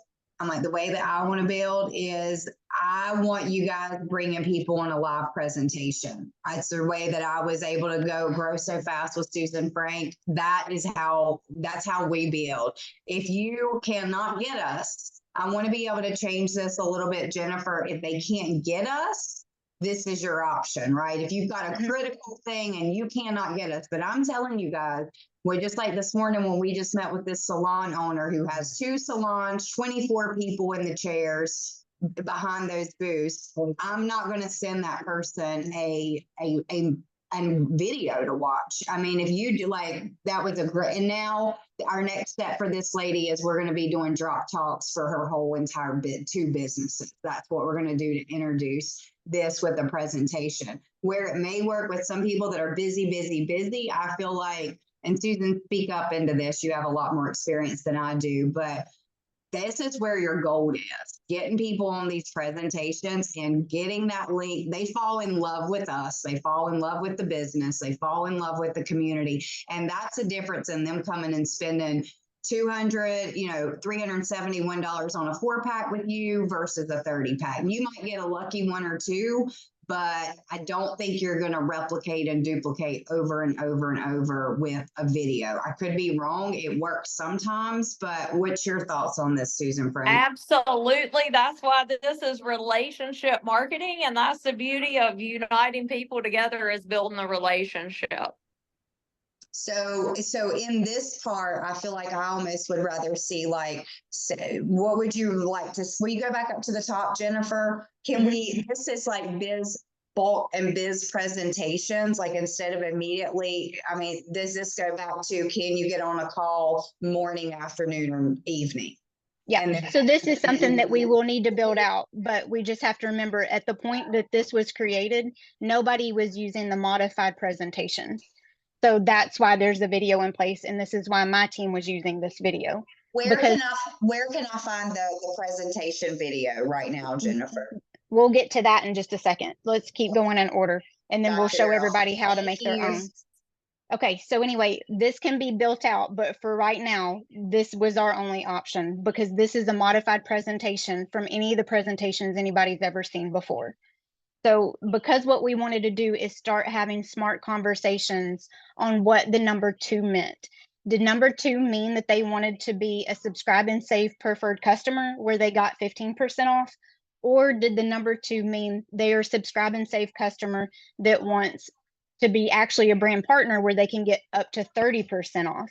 the way that I want to build is I want you guys bringing people on a live presentation. It's the way that I was able to grow so fast with Susan Frank. That's how we build. If you cannot get us, I want to be able to change this a little bit, Jennifer. If they can't get us, this is your option, right? If you've got a critical thing and you cannot get us, but I'm telling you guys, we're just like this morning when we just met with this salon owner who has 2 salons, 24 people in the chairs behind those booths. I'm not going to send that person a video to watch. I mean, if you do, like, that was a great, and now our next step for this lady is we're going to be doing drop talks for her whole entire 2 businesses. That's what we're going to do to introduce this with a presentation. Where it may work with some people that are busy, I feel like, and Susan, speak up into this, you have a lot more experience than I do, but this is where your gold is. Getting people on these presentations and getting that link. They fall in love with us. They fall in love with the business. They fall in love with the community. And that's the difference in them coming and spending $371 on a 4-pack with you versus a 30-pack. You might get a lucky 1 or 2, but I don't think you're going to replicate and duplicate over and over and over with a video. I could be wrong. It works sometimes, but what's your thoughts on this, Susan Frank? Absolutely. That's why this is relationship marketing. And that's the beauty of uniting people together, is building a relationship. So in this part, I feel like I almost would rather see, like, what would you like to, will you go back up to the top, Jennifer? Can we, this is like biz bulk and biz presentations, like instead of immediately, I mean, does this go back to, can you get on a call morning, afternoon, or evening? Yeah, so this is something that we will need to build out, but we just have to remember at the point that this was created, nobody was using the modified presentation. So that's why there's a video in place, and this is why my team was using this video. Where can I find the presentation video right now, Jennifer? We'll get to that in just a second. Let's keep going in order, and then we'll show everybody how to make their own. Okay, so anyway, this can be built out, but for right now, this was our only option because this is a modified presentation from any of the presentations anybody's ever seen before. So because what we wanted to do is start having smart conversations on what the number 2 meant. Did number 2 mean that they wanted to be a subscribe and save preferred customer where they got 15% off? Or did the number 2 mean they are a subscribe and save customer that wants to be actually a brand partner where they can get up to 30% off?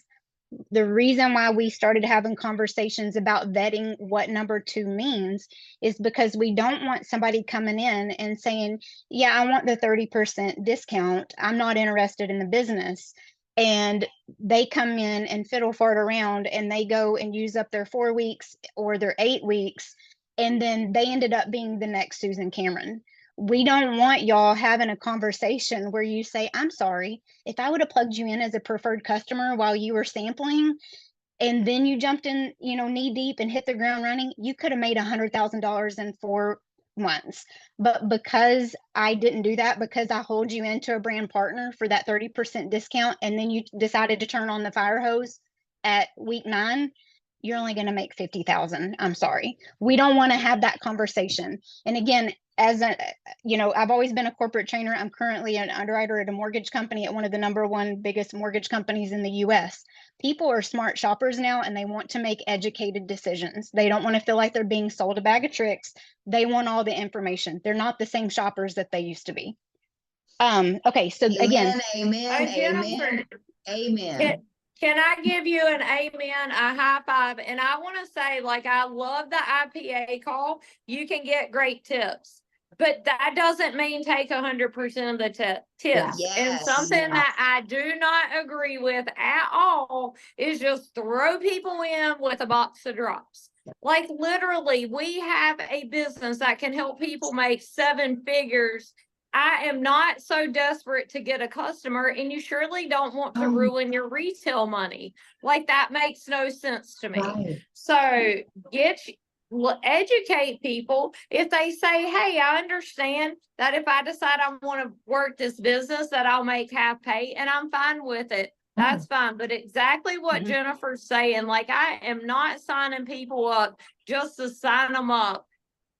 The reason why we started having conversations about vetting what number 2 means is because we don't want somebody coming in and saying, yeah, I want the 30% discount. I'm not interested in the business. And they come in and fiddle fart around and they go and use up their 4 weeks or their 8 weeks. And then they ended up being the next Susan Cameron. We don't want y'all having a conversation where you say, I'm sorry, if I would have plugged you in as a preferred customer while you were sampling, and then you jumped in, knee deep and hit the ground running, you could have made $100,000 in 4 months. But because I didn't do that, because I hold you into a brand partner for that 30% discount, and then you decided to turn on the fire hose at week 9, you're only going to make $50,000. I'm sorry. We don't want to have that conversation. And again, as a, I've always been a corporate trainer. I'm currently an underwriter at a mortgage company at one of the #1 biggest mortgage companies in the US. People are smart shoppers now, and they want to make educated decisions. They don't want to feel like they're being sold a bag of tricks. They want all the information. They're not the same shoppers that they used to be. Okay, so again, Amen, amen, amen. Can I give you an amen, a high five? And I want to say, like, I love the IPA call. You can get great tips, but that doesn't mean take 100% of the tips. And Yes, something that I do not agree with at all is just throw people in with a box of drops. Like, literally, we have a business that can help people make 7 figures. I am not so desperate to get a customer, and you surely don't want to ruin your retail money. Like, that makes no sense to me. Right. So educate people. If they say, hey, I understand that if I decide I want to work this business, that I'll make half pay, and I'm fine with it. That's fine. But exactly what Jennifer's saying, like, I am not signing people up just to sign them up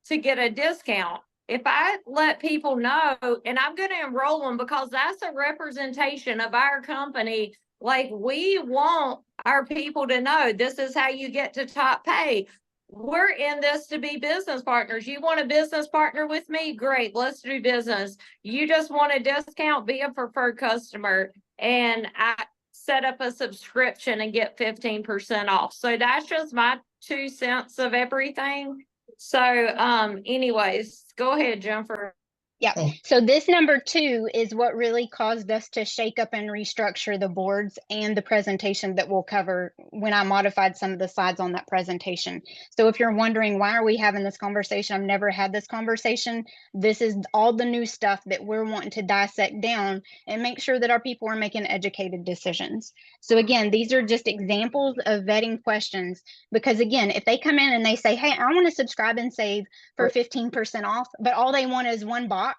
to get a discount. If I let people know, and I'm going to enroll them because that's a representation of our company, like, we want our people to know this is how you get to top pay. We're in this to be business partners. You want a business partner with me? Great, let's do business. You just want a discount, be a preferred customer, and I set up a subscription and get 15% off. So that's just my 2 cents of everything. So anyways, go ahead, Jennifer. Yeah. So this #2 is what really caused us to shake up and restructure the boards and the presentation that we'll cover when I modified some of the slides on that presentation. So if you're wondering, why are we having this conversation? I've never had this conversation. This is all the new stuff that we're wanting to dissect down and make sure that our people are making educated decisions. So again, these are just examples of vetting questions, because again, if they come in and they say, hey, I want to subscribe and save for 15% off, but all they want is 1 box,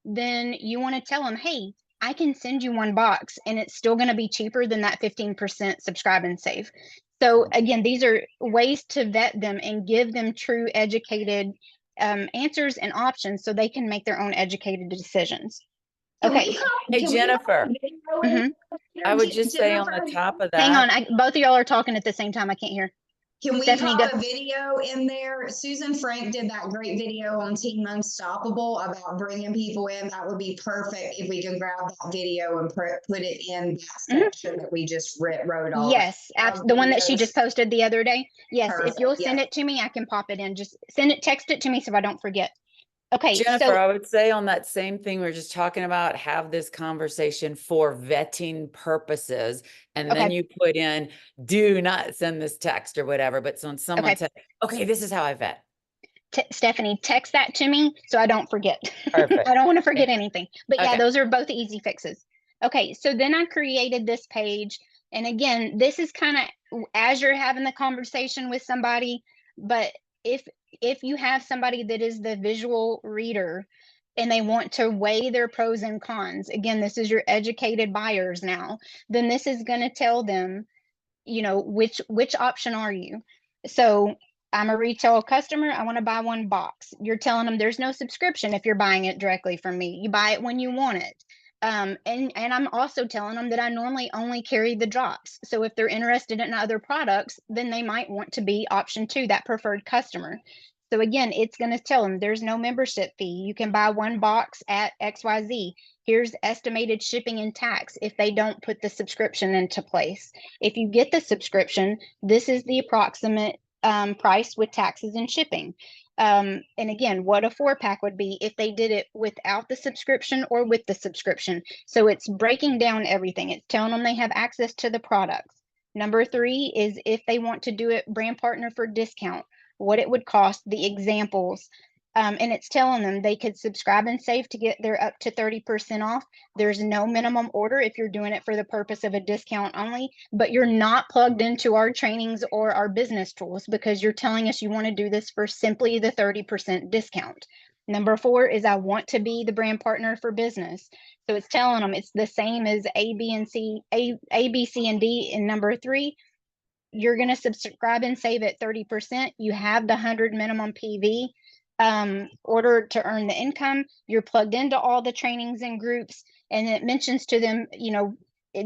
then you want to tell them, hey, I can send you 1 box and it's still going to be cheaper than that 15% subscribe and save. So again, these are ways to vet them and give them true educated answers and options so they can make their own educated decisions. Okay. Hey, Jennifer, I would just say on the top of that. Hang on, both of y'all are talking at the same time. I can't hear. Can we Stephanie, pop a video in there? Susan Frank did that great video on Team Unstoppable about bringing people in. That would be perfect if we can grab that video and put it in that section that we just wrote off. Yes, the one that she just posted the other day. Yes, Perfect, if you'll send it to me, I can pop it in. Just text it to me so I don't forget. Okay, Jennifer, so I would say on that same thing we are just talking about, have this conversation for vetting purposes. And then you put in, do not send this text or whatever. But when someone said, okay, this is how I vet. Stephanie, text that to me so I don't forget. Perfect. I don't want to forget anything. But yeah, those are both easy fixes. Okay, so then I created this page. And again, this is kind of as you're having the conversation with somebody. But if you have somebody that is the visual reader and they want to weigh their pros and cons, again, this is your educated buyers now, then this is going to tell them, which option are you? So I'm a retail customer. I want to buy 1 box. You're telling them there's no subscription if you're buying it directly from me. You buy it when you want it. And I'm also telling them that I normally only carry the drops. So if they're interested in other products, then they might want to be option 2, that preferred customer. So again, it's going to tell them there's no membership fee. You can buy 1 box at XYZ. Here's estimated shipping and tax if they don't put the subscription into place. If you get the subscription, this is the approximate price with taxes and shipping. And again, what a 4-pack would be if they did it without the subscription or with the subscription. So it's breaking down everything. It's telling them they have access to the products. #3 is if they want to do it brand partner for discount, what it would cost, the examples. And it's telling them they could subscribe and save to get their up to 30% off. There's no minimum order if you're doing it for the purpose of a discount only, but you're not plugged into our trainings or our business tools because you're telling us you want to do this for simply the 30% discount. #4 is I want to be the brand partner for business. So it's telling them it's the same as A, B, and C, A, B, C, and D in #3. You're going to subscribe and save at 30%. You have the 100 minimum PV. order to earn the income. You're plugged into all the trainings and groups, and it mentions to them,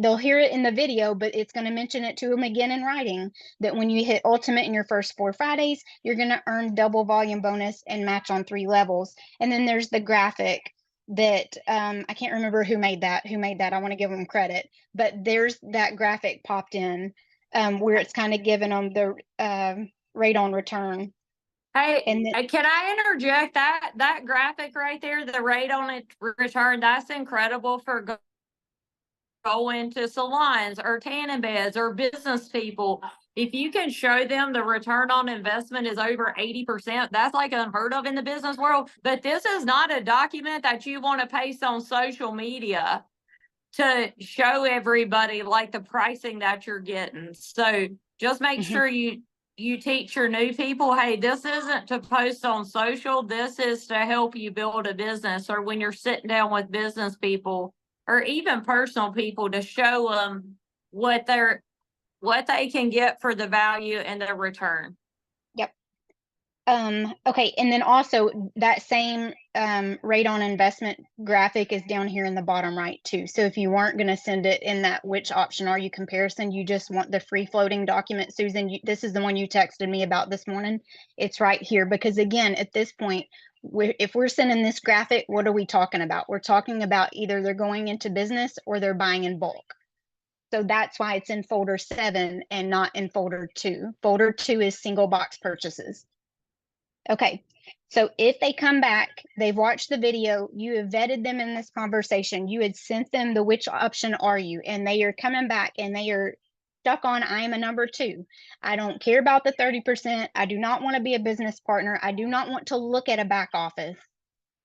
they'll hear it in the video, but it's going to mention it to them again in writing that when you hit ultimate in your first 4 Fridays, you're going to earn double volume bonus and match on 3 levels. And then there's the graphic that I can't remember who made that. I want to give them credit, but there's that graphic popped in where it's kind of given them the rate on return. Hey, And then, can I interject that graphic right there, the rate on it return, that's incredible for going to salons or tanning beds or business people. If you can show them the return on investment is over 80%, that's like unheard of in the business world. But this is not a document that you want to paste on social media to show everybody like the pricing that you're getting. So just make sure you teach your new people, hey, this isn't to post on social. This is to help you build a business, or when you're sitting down with business people or even personal people, to show them what they can get for the value and the return. Yep. Okay. And then also that same rate on investment graphic is down here in the bottom right too. So if you weren't going to send it in that which option are you comparison, you just want the free floating document, Susan, this is the one you texted me about this morning. It's right here, because again, at this point, if we're sending this graphic, what are we talking about? We're talking about either they're going into business or they're buying in bulk. So that's why it's in folder 7 and not in folder 2. Folder 2 is single box purchases. Okay, so if they come back, they've watched the video, you have vetted them in this conversation, you had sent them the which option are you, and they are coming back and they are stuck on I am a number 2. I don't care about the 30%. I do not want to be a business partner. I do not want to look at a back office.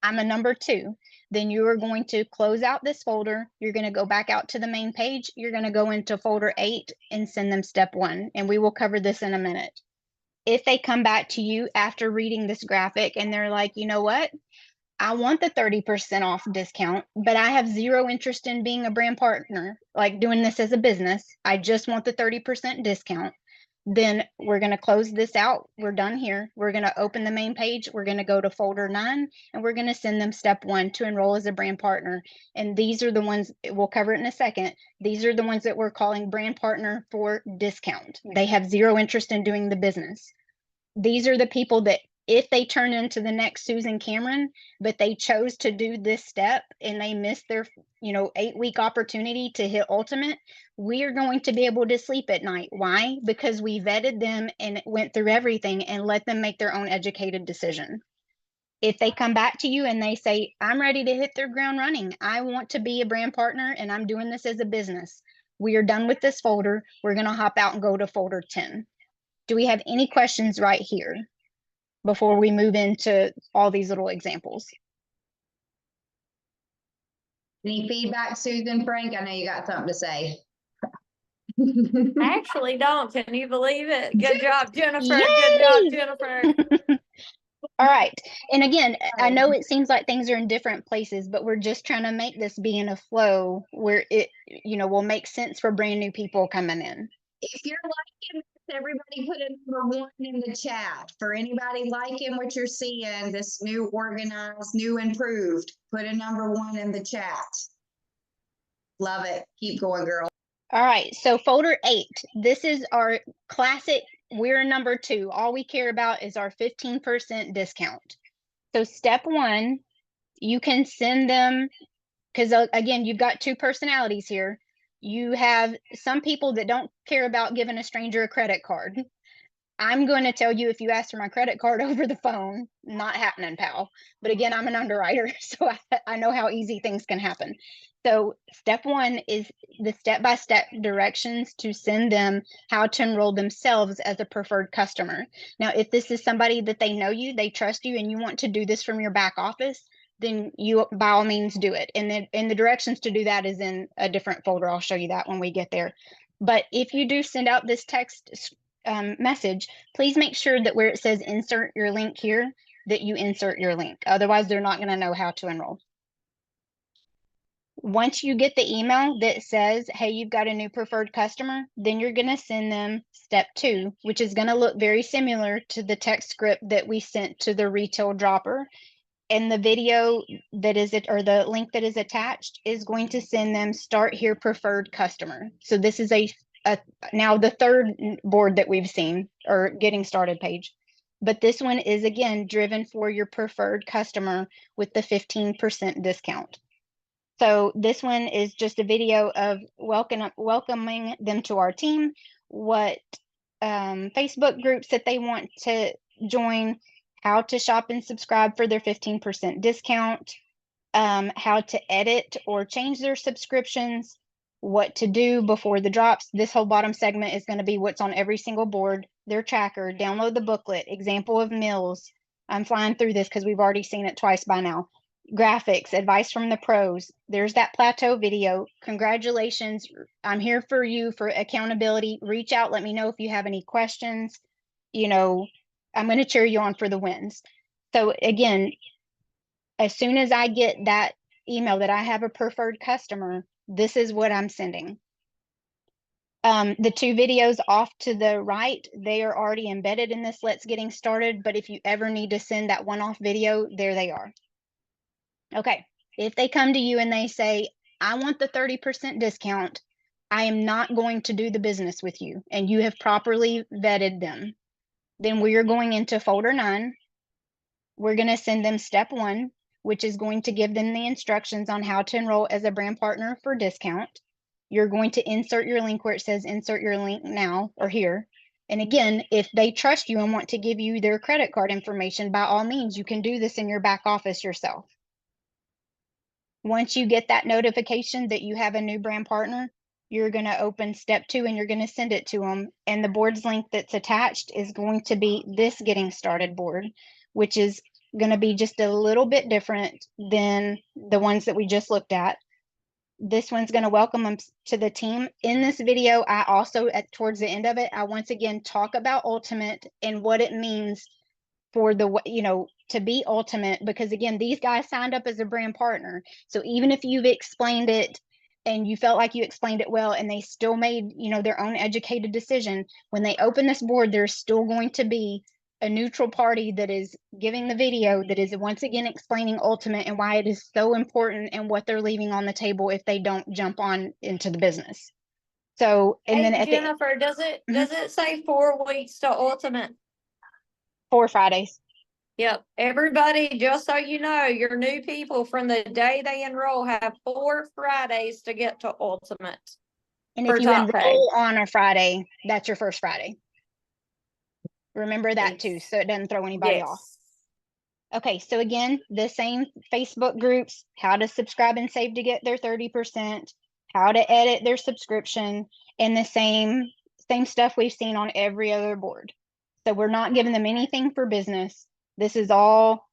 I'm a number 2. Then you are going to close out this folder. You're going to go back out to the main page. You're going to go into folder 8 and send them step 1. And we will cover this in a minute. If they come back to you after reading this graphic and they're like, you know what? I want the 30% off discount, but I have zero interest in being a brand partner, like doing this as a business. I just want the 30% discount. Then we're going to close this out. We're done here. We're going to open the main page. We're going to go to folder 9 and we're going to send them step 1 to enroll as a brand partner. And these are the ones, we'll cover it in a second. These are the ones that we're calling brand partner for discount. They have zero interest in doing the business. These are the people that if they turn into the next Susan Cameron, but they chose to do this step and they missed their 8-week opportunity to hit ultimate, we are going to be able to sleep at night. Why? Because we vetted them and went through everything and let them make their own educated decision. If they come back to you and they say, I'm ready to hit their ground running, I want to be a brand partner and I'm doing this as a business, we are done with this folder. We're going to hop out and go to folder 10. Do we have any questions right here before we move into all these little examples? Any feedback, Susan, Frank? I know you got something to say. I actually don't. Can you believe it? Good job, Jennifer. Yay! Good job, Jennifer. All right. And again, I know it seems like things are in different places, but we're just trying to make this be in a flow where it, will make sense for brand new people coming in. If you're liking this, everybody put a number 1 in the chat. For anybody liking what you're seeing, this new organized, new improved, put a number 1 in the chat. Love it. Keep going, girl. All right. So folder 8, this is our classic. We're number 2. All we care about is our 15% discount. So step 1, you can send them, because again, you've got 2 personalities here. You have some people that don't care about giving a stranger a credit card. I'm going to tell you, if you ask for my credit card over the phone, not happening, pal. But again, I'm an underwriter, so I know how easy things can happen. So step 1 is the step-by-step directions to send them how to enroll themselves as a preferred customer. Now, if this is somebody that they know you, they trust you, and you want to do this from your back office, then you by all means do it. And the directions to do that is in a different folder. I'll show you that when we get there. But if you do send out this text message, please make sure that where it says insert your link here, that you insert your link. Otherwise, they're not going to know how to enroll. Once you get the email that says, hey, you've got a new preferred customer, then you're going to send them step 2, which is going to look very similar to the text script that we sent to the retail dropper. And the video that is it, or the link that is attached, is going to send them start here preferred customer. So this is a now the third board that we've seen, or getting started page. But this one is again driven for your preferred customer with the 15% discount. So this one is just a video of welcoming them to our team, what Facebook groups that they want to join, how to shop and subscribe for their 15% discount, how to edit or change their subscriptions, what to do before the drops. This whole bottom segment is going to be what's on every single board, their tracker, download the booklet, example of meals. I'm flying through this because we've already seen it twice by now. Graphics, advice from the pros. There's that plateau video. Congratulations. I'm here for you for accountability. Reach out. Let me know if you have any questions. You know, I'm going to cheer you on for the wins. So again, as soon as I get that email that I have a preferred customer, this is what I'm sending. The 2 videos off to the right, they are already embedded in this Let's Getting Started. But if you ever need to send that one-off video, there they are. Okay, if they come to you and they say, I want the 30% discount, I am not going to do the business with you, and you have properly vetted them, then we are going into folder 9. We're going to send them step 1, which is going to give them the instructions on how to enroll as a brand partner for discount. You're going to insert your link where it says insert your link now or here. And again, if they trust you and want to give you their credit card information, by all means, you can do this in your back office yourself. Once you get that notification that you have a new brand partner, you're going to open step 2 and you're going to send it to them. And the board's link that's attached is going to be this getting started board, which is going to be just a little bit different than the ones that we just looked at. This one's going to welcome them to the team. In this video, I also, towards the end of it, I once again talk about Ultimate and what it means for the, you know, to be Ultimate, because again, these guys signed up as a brand partner. So even if you've explained it and you felt like you explained it well and they still made, you know, their own educated decision, when they open this board, there's still going to be a neutral party that is giving the video that is once again explaining Ultimate and why it is so important and what they're leaving on the table if they don't jump on into the business. So, and Hey, then at Jennifer, does it say 4 weeks to Ultimate? 4 Fridays. Yep. Everybody, just so you know, your new people from the day they enroll have 4 Fridays to get to Ultimate. And if you enroll on a Friday, that's your first Friday. Remember that too, so it doesn't throw anybody off. Okay, so again, the same Facebook groups, how to subscribe and save to get their 30%, how to edit their subscription, and the same stuff we've seen on every other board. So we're not giving them anything for business. This is all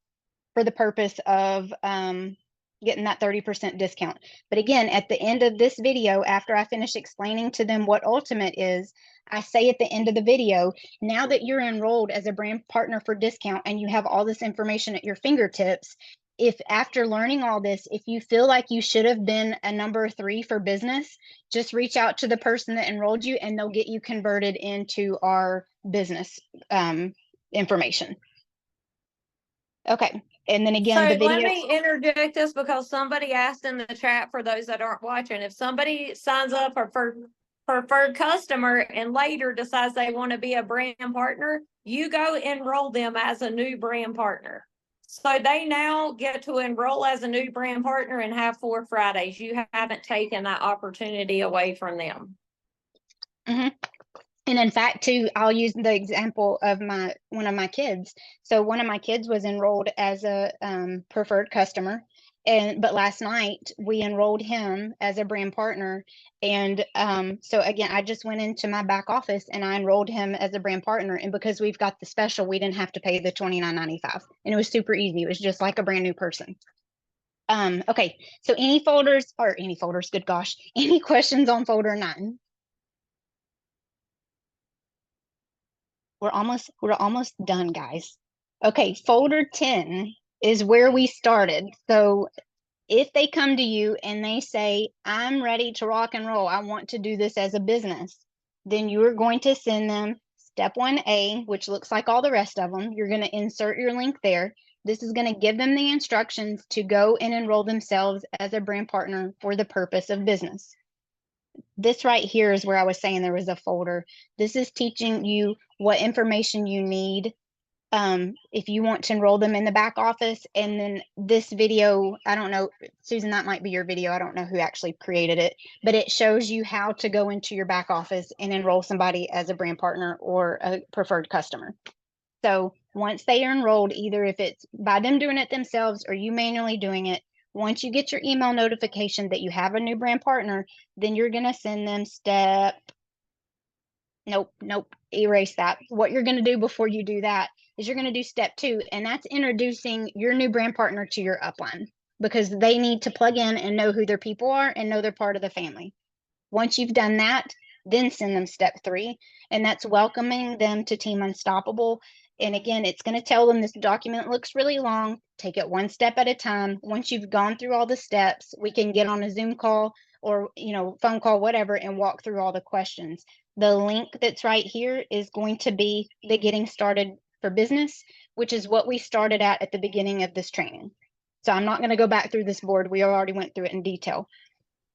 for the purpose of getting that 30% discount. But again, at the end of this video, after I finish explaining to them what Ultimate is, I say at the end of the video, now that you're enrolled as a brand partner for discount and you have all this information at your fingertips, if after learning all this, if you feel like you should have been a number 3 for business, just reach out to the person that enrolled you and they'll get you converted into our business information. Okay. And then again, so the video. Let me interject this because somebody asked in the chat for those that aren't watching. If somebody signs up for preferred customer and later decides they want to be a brand partner, you go enroll them as a new brand partner. So they now get to enroll as a new brand partner and have 4 Fridays. You haven't taken that opportunity away from them. Mm-hmm. And in fact, too, I'll use the example of one of my kids. So one of my kids was enrolled as a preferred customer, but last night we enrolled him as a brand partner. And so again, I just went into my back office and I enrolled him as a brand partner. And because we've got the special, we didn't have to pay the $29.95, and it was super easy. It was just like a brand new person. Okay, so any folders, good gosh, any questions on folder 9? We're almost done, guys. Okay, folder 10 is where we started. So If they come to you and they say, I'm ready to rock and roll, I want to do this as a business, then you are going to send them step 1A, which looks like all the rest of them. You're going to insert your link there. This is going to give them the instructions to go and enroll themselves as a brand partner for the purpose of business. This right here is where I was saying there was a folder. This is teaching you what information you need if you want to enroll them in the back office. And then this video, I don't know, Susan, that might be your video. I don't know who actually created it, but it shows you how to go into your back office and enroll somebody as a brand partner or a preferred customer. So once they are enrolled, either if it's by them doing it themselves or you manually doing it, once you get your email notification that you have a new brand partner, then you're going to send them nope, erase that. What you're going to do before you do that is you're going to do step 2, and that's introducing your new brand partner to your upline, because they need to plug in and know who their people are and know they're part of the family. Once you've done that, then send them step 3, and that's welcoming them to Team Unstoppable. And again, it's going to tell them this document looks really long. Take it one step at a time. Once you've gone through all the steps, we can get on a Zoom call or, phone call, whatever, and walk through all the questions. The link that's right here is going to be the Getting Started for Business, which is what we started at the beginning of this training. So I'm not going to go back through this board. We already went through it in detail.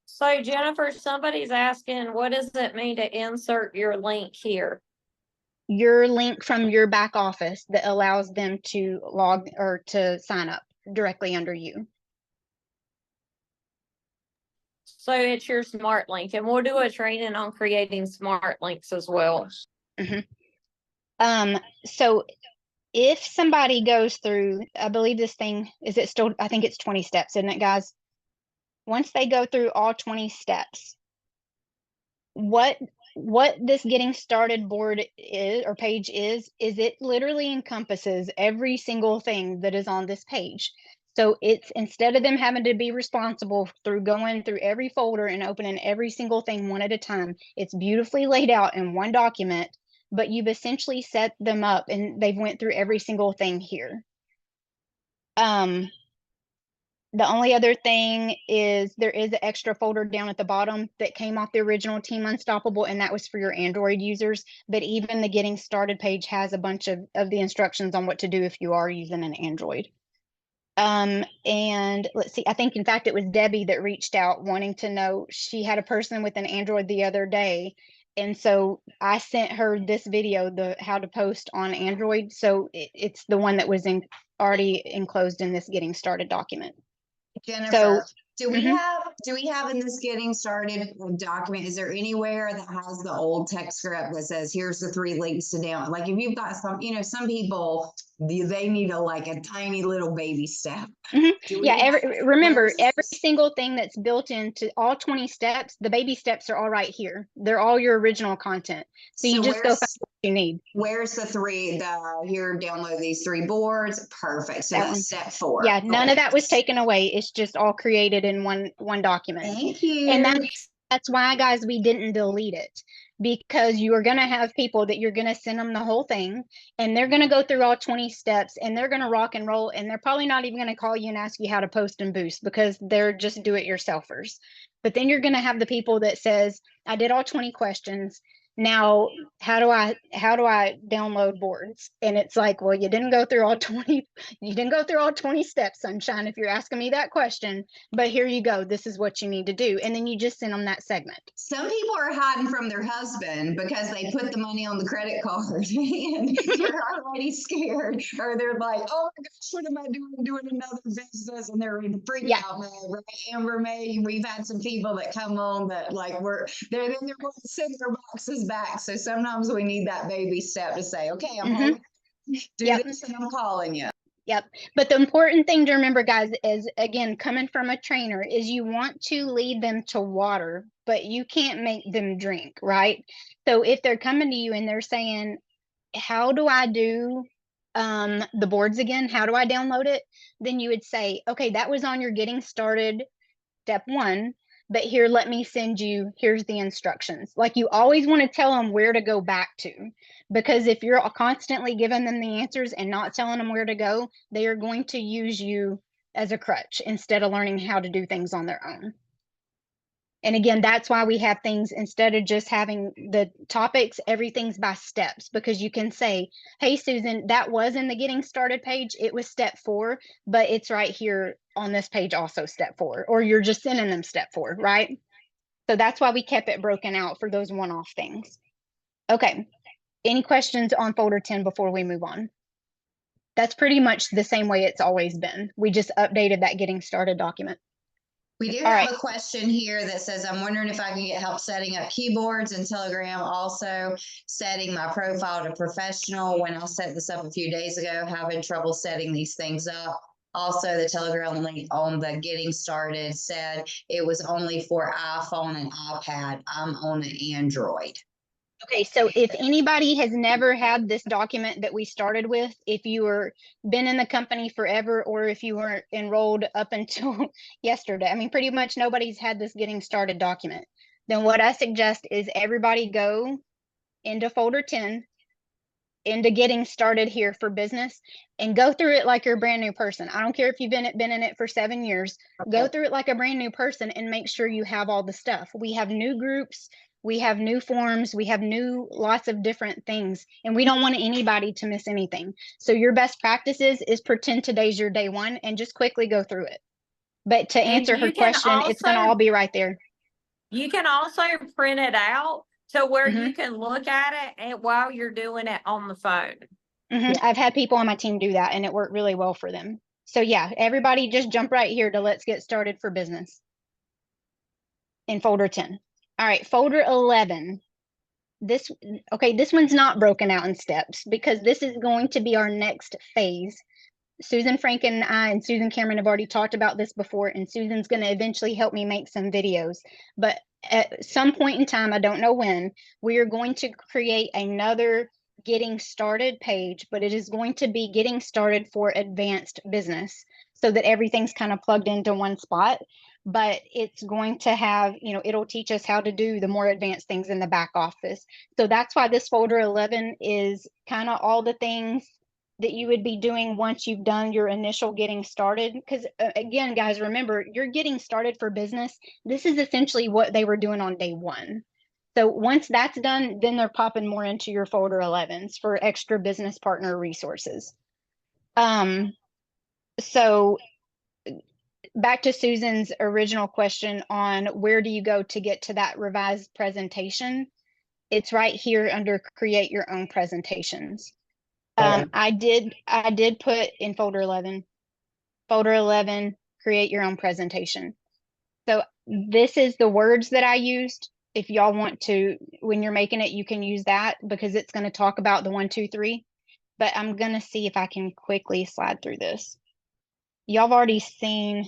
So Jennifer, somebody's asking, what does it mean to insert your link here? Your link from your back office that allows them to log or to sign up directly under you. So it's your smart link, and we'll do a training on creating smart links as well. So if somebody goes through, I believe this thing, is it still, I think it's 20 steps, isn't it, guys? Once they go through all 20 steps, what this Getting Started board is, or page is it literally encompasses every single thing that is on this page. So it's, instead of them having to be responsible through going through every folder and opening every single thing one at a time, it's beautifully laid out in one document, but you've essentially set them up and they've went through every single thing here. The only other thing is there is an extra folder down at the bottom that came off the original Team Unstoppable, and that was for your Android users. But even the Getting Started page has a bunch of the instructions on what to do if you are using an Android. And let's see, I think in fact it was Debbie that reached out wanting to know, she had a person with an Android the other day. And so I sent her this video, the how to post on Android. So it's the one that was already enclosed in this Getting Started document. Jennifer, do we have in this Getting Started document, is there anywhere that has the old text script that says, here's the 3 links to down? Like if you've got some, some people, they need a tiny little baby step. Yeah, remember, every single thing that's built into all 20 steps, the baby steps are all right here. They're all your original content. So you just go find what you need. Where's the 3, here, download these 3 boards? Perfect. So that's step 4. Yeah, none of that was taken away. It's just all created in one document. Thank you. And that's why, guys, we didn't delete it, because you are going to have people that you're going to send them the whole thing and they're going to go through all 20 steps and they're going to rock and roll, and they're probably not even going to call you and ask you how to post and boost because they're just do-it-yourselfers. But then you're going to have the people that says, I did all 20 questions. Now, how do I download boards? And it's like, well, you didn't go through all 20 steps, sunshine, if you're asking me that question, but here you go. This is what you need to do. And then you just send them that segment. Some people are hiding from their husband because they put the money on the credit card and they're already scared, or they're like, oh my gosh, what am I doing another business? And they're in freak out mode, right? Amber May, we've had some people that come on that they're going to send their boxes back. So sometimes we need that baby step to say, okay, I'm home. Do this and I'm calling you. Yep. But the important thing to remember, guys, is, again, coming from a trainer, is you want to lead them to water, but you can't make them drink, right? So if they're coming to you and they're saying, how do I do the boards again? How do I download it? Then you would say, okay, that was on your Getting Started step 1. But here, let me send you, here's the instructions. Like, you always want to tell them where to go back to, because if you're constantly giving them the answers and not telling them where to go, they are going to use you as a crutch instead of learning how to do things on their own. And again, that's why we have things, instead of just having the topics, everything's by steps, because you can say, hey, Susan, that was in the getting started page. It was step 4, but it's right here on this page also step 4, or you're just sending them step 4, right? So that's why we kept it broken out for those one-off things. Okay. Any questions on folder 10 before we move on? That's pretty much the same way it's always been. We just updated that getting started document. We do All have right. a question here that says, I'm wondering if I can get help setting up keyboards and Telegram, also setting my profile to professional. When I set this up a few days ago, having trouble setting these things up. Also, the Telegram link on the getting started said it was only for iPhone and iPad. I'm on an Android. Okay, so if anybody has never had this document that we started with, if you were been in the company forever, or if you were enrolled up until yesterday, I mean, pretty much nobody's had this getting started document, then what I suggest is everybody go into folder 10, into getting started here for business, and go through it like you're a brand new person. I don't care if you've been in it for 7 years, go through it like a brand new person and make sure you have all the stuff. We have new groups, we have new forms, we have new lots of different things, and we don't want anybody to miss anything. So your best practices is pretend today's your day 1 and just quickly go through it. But to answer her question, it's going to all be right there. You can also print it out to where Mhm. you can look at it and while you're doing it on the phone. I've had people on my team do that, and it worked really well for them. So yeah, everybody just jump right here to let's get started for business in folder 10. All right, folder 11. This one's not broken out in steps because this is going to be our next phase. Susan Frank and I and Susan Cameron have already talked about this before, and Susan's going to eventually help me make some videos. But at some point in time, I don't know when, we are going to create another getting started page, but it is going to be getting started for advanced business so that everything's kind of plugged into one spot. But it's going to have, it'll teach us how to do the more advanced things in the back office. So that's why this folder 11 is kind of all the things that you would be doing once you've done your initial getting started. Because again, guys, remember, you're getting started for business. This is essentially what they were doing on day 1. So once that's done, then they're popping more into your folder 11s for extra business partner resources. So back to Susan's original question on where do you go to get to that revised presentation? It's right here under create your own presentations. I did put in folder 11, create your own presentation. So this is the words that I used. If y'all want to, when you're making it, you can use that because it's going to talk about the 1, 2, 3. But I'm going to see if I can quickly slide through this. Y'all have already seen,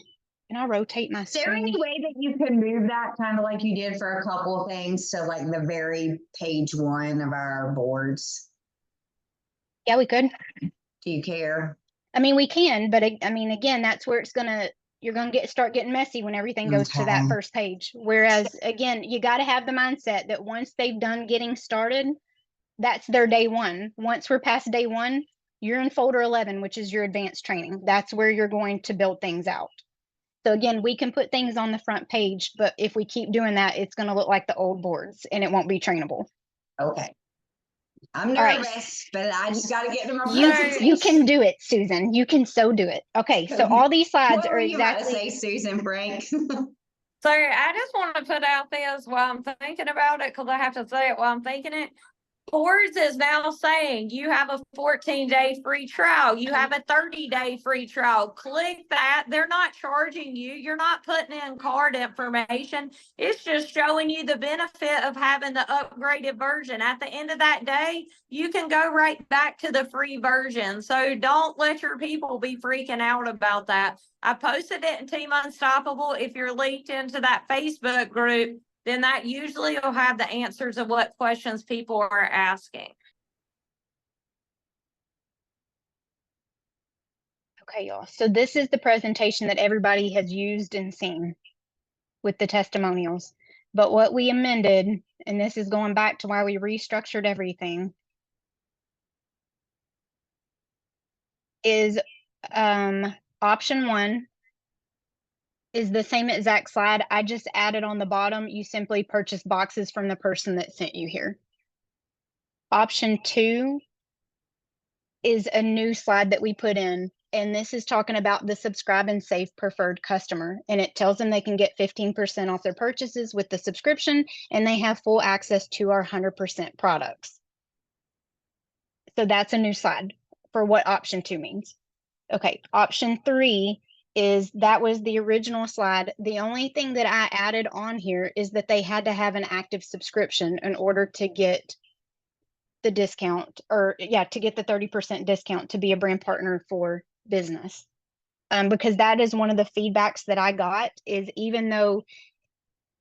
can I rotate my screen? Is there any way that you could move that kind of like you did for a couple of things to like the very page 1 of our boards? Yeah, we could. Do you care? I mean, we can, but I mean, again, that's where you're going to start getting messy when everything goes to that first page. Whereas again, you got to have the mindset that once they've done getting started, that's their day 1. Once we're past day 1, you're in folder 11, which is your advanced training. That's where you're going to build things out. So again, we can put things on the front page, but if we keep doing that, it's going to look like the old boards and it won't be trainable. Okay. I'm right. nervous, but I just got to get into my You can do it, Susan. You can so do it. Okay, so all these slides What are were you about to exactly. say, Susan Frank? So I just want to put out this while I'm thinking about it, because I have to say it while I'm thinking it. Boards is now saying you have a 14-day free trial. You have a 30-day free trial. Click that. They're not charging you. You're not putting in card information. It's just showing you the benefit of having the upgraded version. At the end of that day, you can go right back to the free version. So don't let your people be freaking out about that. I posted it in Team Unstoppable. If you're linked into that Facebook group, then that usually will have the answers of what questions people are asking. Okay, y'all. So this is the presentation that everybody has used and seen with the testimonials. But what we amended, and this is going back to why we restructured everything, is option 1, is the same exact slide. I just added on the bottom, you simply purchase boxes from the person that sent you here. Option 2 is a new slide that we put in, and this is talking about the subscribe and save preferred customer, and it tells them they can get 15% off their purchases with the subscription, and they have full access to our 100% products. So that's a new slide for what option 2 means. Okay, option 3 is that was the original slide. The only thing that I added on here is that they had to have an active subscription in order to get the discount, or to get the 30% discount to be a brand partner for business. Because that is one of the feedbacks that I got, is even though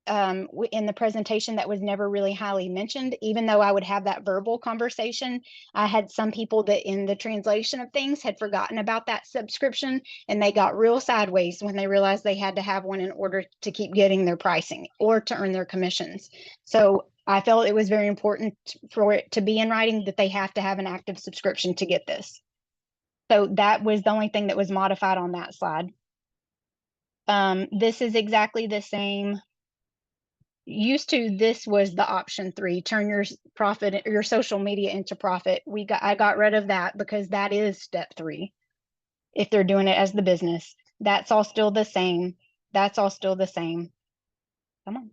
in the presentation that was never really highly mentioned, even though I would have that verbal conversation, I had some people that in the translation of things had forgotten about that subscription, and they got real sideways when they realized they had to have one in order to keep getting their pricing or to earn their commissions. So I felt it was very important for it to be in writing that they have to have an active subscription to get this. So that was the only thing that was modified on that slide. This is exactly the same. Used to, this was the option 3, turn your profit, your social media into profit. I got rid of that because that is step 3. If they're doing it as the business, that's all still the same. That's all still the same. Come on.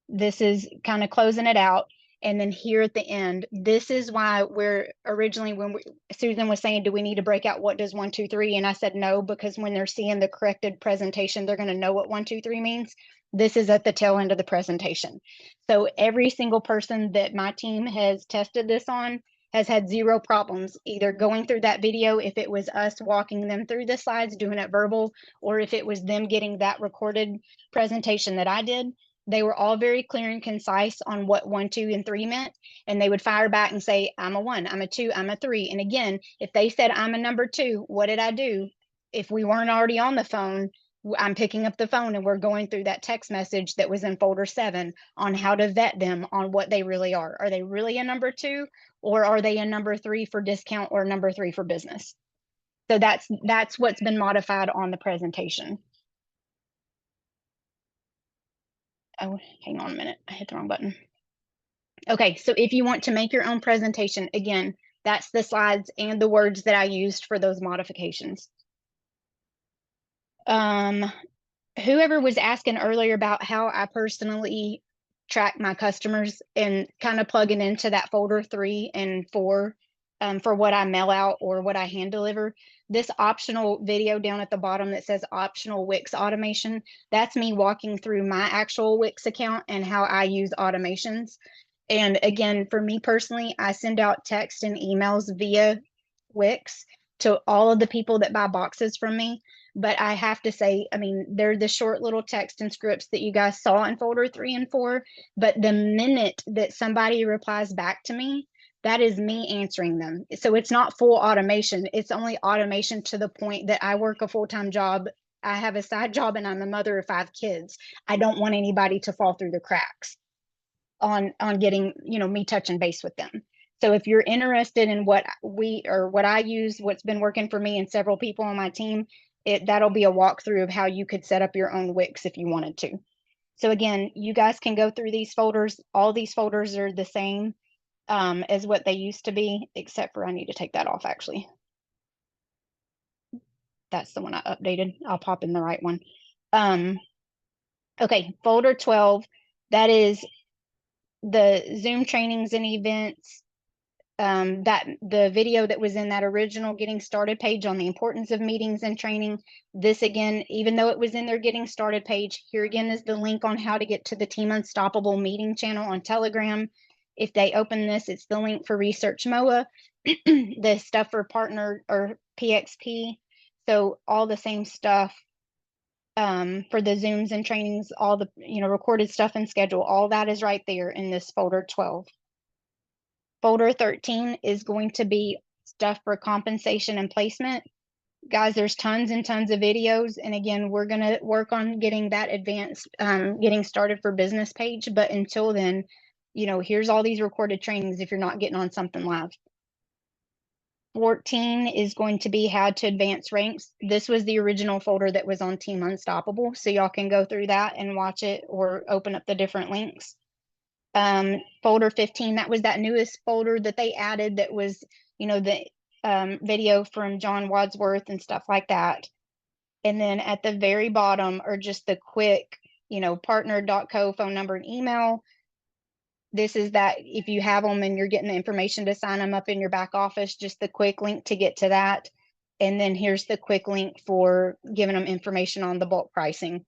This is kind of closing it out. And then here at the end, this is why we're originally, when Susan was saying, do we need to break out what does 1, 2, 3? And I said no, because when they're seeing the corrected presentation, they're going to know what 1, 2, 3 means. This is at the tail end of the presentation. So every single person that my team has tested this on has had 0 problems, either going through that video, if it was us walking them through the slides, doing it verbal, or if it was them getting that recorded presentation that I did. They were all very clear and concise on what 1, 2, and 3 meant. And they would fire back and say, I'm a 1, I'm a 2, I'm a 3. And again, if they said I'm a number 2, what did I do? If we weren't already on the phone, I'm picking up the phone and we're going through that text message that was in folder 7 on how to vet them on what they really are. Are they really a number 2, or are they a number 3 for discount or number 3 for business? So that's what's been modified on the presentation. Oh, hang on a minute. I hit the wrong button. Okay, so if you want to make your own presentation, again, that's the slides and the words that I used for those modifications. Whoever was asking earlier about how I personally track my customers and kind of plugging into that folder 3 and 4 for what I mail out or what I hand deliver. This optional video down at the bottom that says optional Wix automation, that's me walking through my actual Wix account and how I use automations. And again, for me personally, I send out text and emails via Wix to all of the people that buy boxes from me. But I have to say, I mean, they're the short little text and scripts that you guys saw in folder 3 and 4. But the minute that somebody replies back to me, that is me answering them. So it's not full automation. It's only automation to the point that I work a full-time job. I have a side job and I'm a mother of 5 kids. I don't want anybody to fall through the cracks on getting, me touching base with them. So if you're interested in what I use, what's been working for me and several people on my team, that'll be a walkthrough of how you could set up your own Wix if you wanted to. So again, you guys can go through these folders. All these folders are the same as what they used to be, except for I need to take that off actually. That's the one I updated. I'll pop in the right one. Okay, folder 12, that is the Zoom trainings and events, that the video that was in that original getting started page on the importance of meetings and training. This again, even though it was in their getting started page, here again is the link on how to get to the Team Unstoppable meeting channel on Telegram. If they open this, it's the link for Research MOA, the stuff for partner or PXP. So all the same stuff for the Zooms and trainings, all the recorded stuff and schedule, all that is right there in this folder 12. Folder 13 is going to be stuff for compensation and placement. Guys, there's tons and tons of videos. And again, we're going to work on getting that advanced, getting started for business page. But until then, here's all these recorded trainings if you're not getting on something live. 14 is going to be how to advance ranks. This was the original folder that was on Team Unstoppable. So y'all can go through that and watch it or open up the different links. Folder 15, that was that newest folder that they added that was, you know, the video from John Wadsworth and stuff like that. And then at the very bottom are just the quick, you know, partner.co phone number and email. This is that if you have them and you're getting the information to sign them up in your back office, just the quick link to get to that. And then here's the quick link for giving them information on the bulk pricing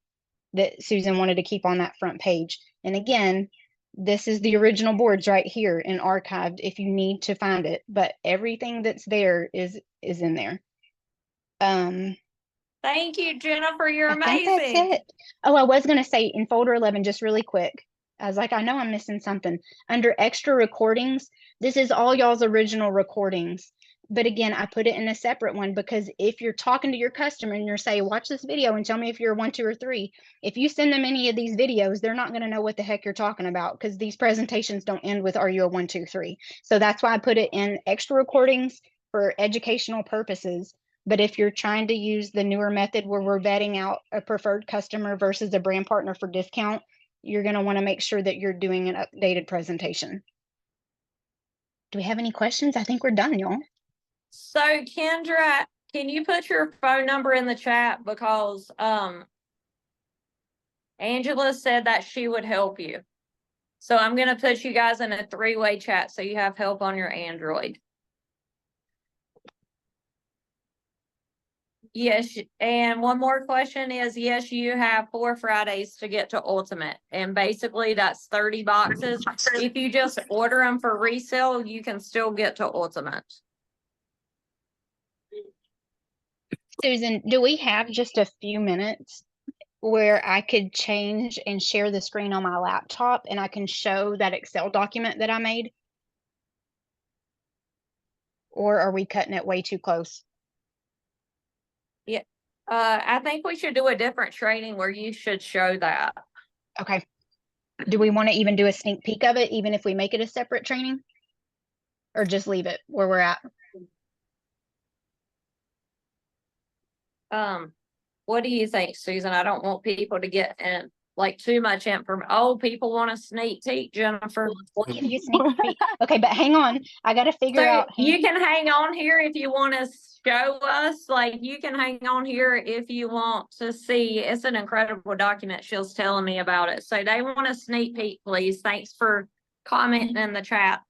that Susan wanted to keep on that front page. And again, this is the original boards right here and archived if you need to find it, but everything that's there is in there. Thank you, Jennifer. You're I think amazing. that's it. Oh, I was going to say in folder 11, just really quick. I was like, I know I'm missing something. Under extra recordings, this is all y'all's original recordings. But again, I put it in a separate one because if you're talking to your customer and you're saying, watch this video and tell me if you're 1, 2, or 3, if you send them any of these videos, they're not going to know what the heck you're talking about because these presentations don't end with, are you a 1, 2, 3? So that's why I put it in extra recordings for educational purposes. But if you're trying to use the newer method where we're vetting out a preferred customer versus a brand partner for discount, you're going to want to make sure that you're doing an updated presentation. Do we have any questions? I think we're done, y'all. So Kendra, can you put your phone number in the chat because Angela said that she would help you. So I'm going to put you guys in a 3-way chat so you have help on your Android. Yes, and one more question is, yes, you have 4 Fridays to get to Ultimate, and basically that's 30 boxes. If you just order them for resale, you can still get to Ultimate. Susan, do we have just a few minutes where I could change and share the screen on my laptop and I can show that Excel document that I made? Or are we cutting it way too close? Yeah, I think we should do a different training where you should show that. Okay. Do we want to even do a sneak peek of it, even if we make it a separate training? Or just leave it where we're at? What do you think, Susan? I don't want people to get in like too much information. Oh, people want a sneak peek, Jennifer. We'll give you a sneak peek. Okay, but hang on. I got to figure So out. you can hang on here if you want to show us. Like you can hang on here if you want to see. It's an incredible document. She's telling me about it. So they want a sneak peek, please. Thanks for commenting in the chat.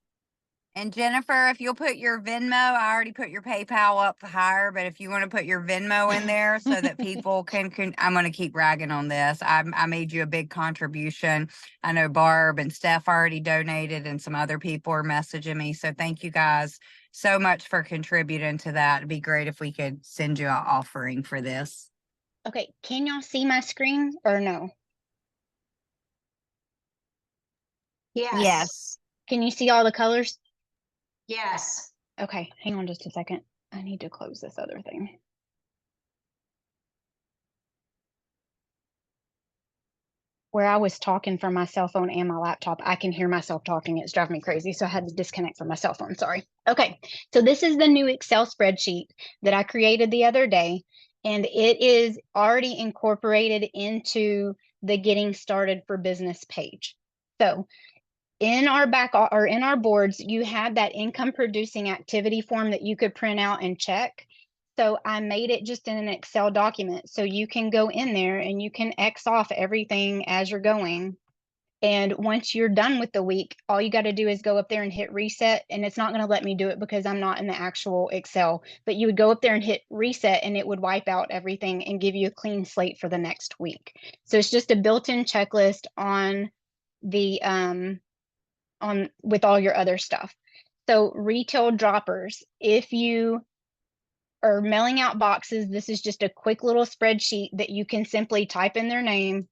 And Jennifer, if you'll put your Venmo, I already put your PayPal up higher, but if you want to put your Venmo in there so that people can I'm going to keep ragging on this. I made you a big contribution. I know Barb and Steph already donated and some other people are messaging me. So thank you guys so much for contributing to that. It'd be great if we could send you an offering for this. Okay, can y'all see my screen or no? Yes. Can you see all the colors? Yes. Okay, hang on just a second. I need to close this other thing. Where I was talking from my cell phone and my laptop, I can hear myself talking. It's driving me crazy. So I had to disconnect from my cell phone. Sorry. Okay, so this is the new Excel spreadsheet that I created the other day, and it is already incorporated into the Getting Started for Business page. So in our in our boards, you have that income producing activity form that you could print out and check. So I made it just in an Excel document. So you can go in there and you can X off everything as you're going. And once you're done with the week, all you got to do is go up there and hit reset. And it's not going to let me do it because I'm not in the actual Excel, but you would go up there and hit reset and it would wipe out everything and give you a clean slate for the next week. So it's just a built-in checklist on the with all your other stuff. So retail droppers, if you are mailing out boxes, this is just a quick little spreadsheet that you can simply type in their name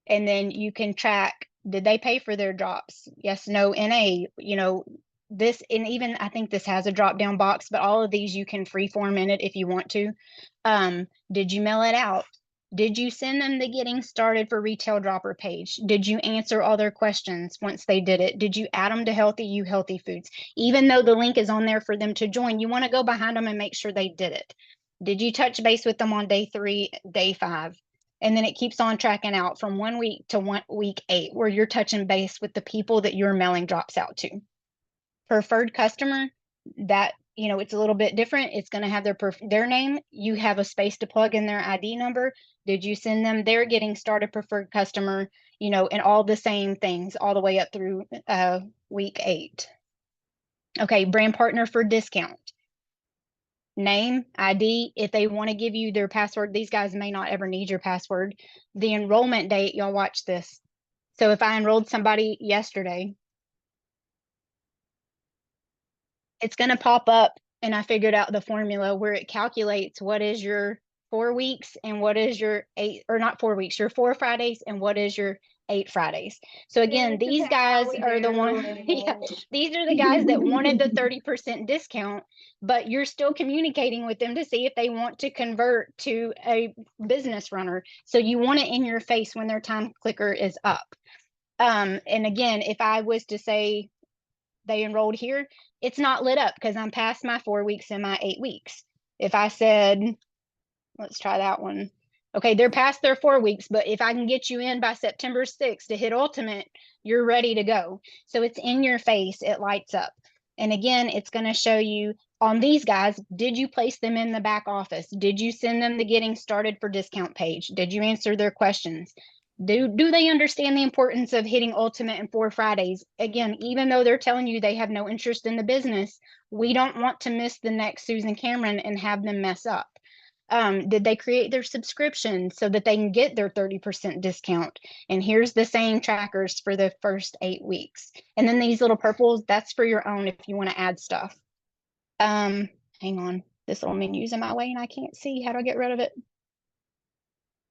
and then you can track, did they pay for their drops? Yes, no, NA, you know, this, and even I think this has a drop down box, but all of these you can freeform in it if you want to. Did you mail it out? Did you send them the getting started for retail dropper page? Did you answer all their questions once they did it? Did you add them to Healthy You Healthy Foods? Even though the link is on there for them to join, you want to go behind them and make sure they did it. Did you touch base with them on day 3, day 5? And then it keeps on tracking out from 1 week to week 8, where you're touching base with the people that you're mailing drops out to. Preferred customer, that, you know, it's a little bit different. It's going to have their name. You have a space to plug in their ID number. Did you send them their getting started preferred customer, you know, and all the same things all the way up through week 8. Okay, brand partner for discount. Name, ID, if they want to give you their password, these guys may not ever need your password. The enrollment date, y'all watch this. So if I enrolled somebody yesterday, it's going to pop up, and I figured out the formula where it calculates what is your 4 weeks and what is your 8, or not 4 weeks, your 4 Fridays and what is your 8 Fridays. So again, these guys are the ones, yeah, these are the guys that wanted the 30% discount, but you're still communicating with them to see if they want to convert to a business runner. So you want it in your face when their time clicker is up. And again, if I was to say they enrolled here, it's not lit up because I'm past my 4 weeks and my 8 weeks. If I said, let's try that one. Okay, they're past their 4 weeks, but if I can get you in by September 6th to hit ultimate, you're ready to go. So it's in your face, it lights up. And again, it's going to show you on these guys, did you place them in the back office? Did you send them the getting started for discount page? Did you answer their questions? Do they understand the importance of hitting ultimate in 4 Fridays? Again, even though they're telling you they have no interest in the business, we don't want to miss the next Susan Cameron and have them mess up. Did they create their subscription so that they can get their 30% discount? And here's the same trackers for the first 8 weeks. And then these little purples, that's for your own if you want to add stuff. Hang on, this little menu's in my way and I can't see. How do I get rid of it?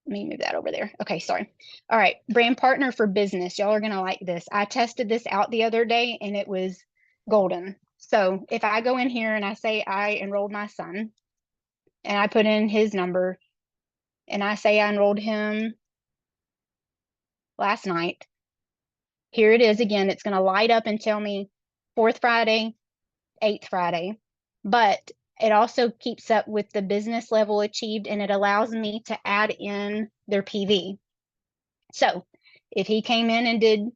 Let me move that over there. Okay, sorry. All right, brand partner for business. Y'all are going to like this. I tested this out the other day and it was golden. So if I go in here and I say I enrolled my son and I put in his number and I say I enrolled him last night, here it is again. It's going to light up and tell me 4th Friday, 8th Friday, but it also keeps up with the business level achieved and it allows me to add in their PV. So if he came in and did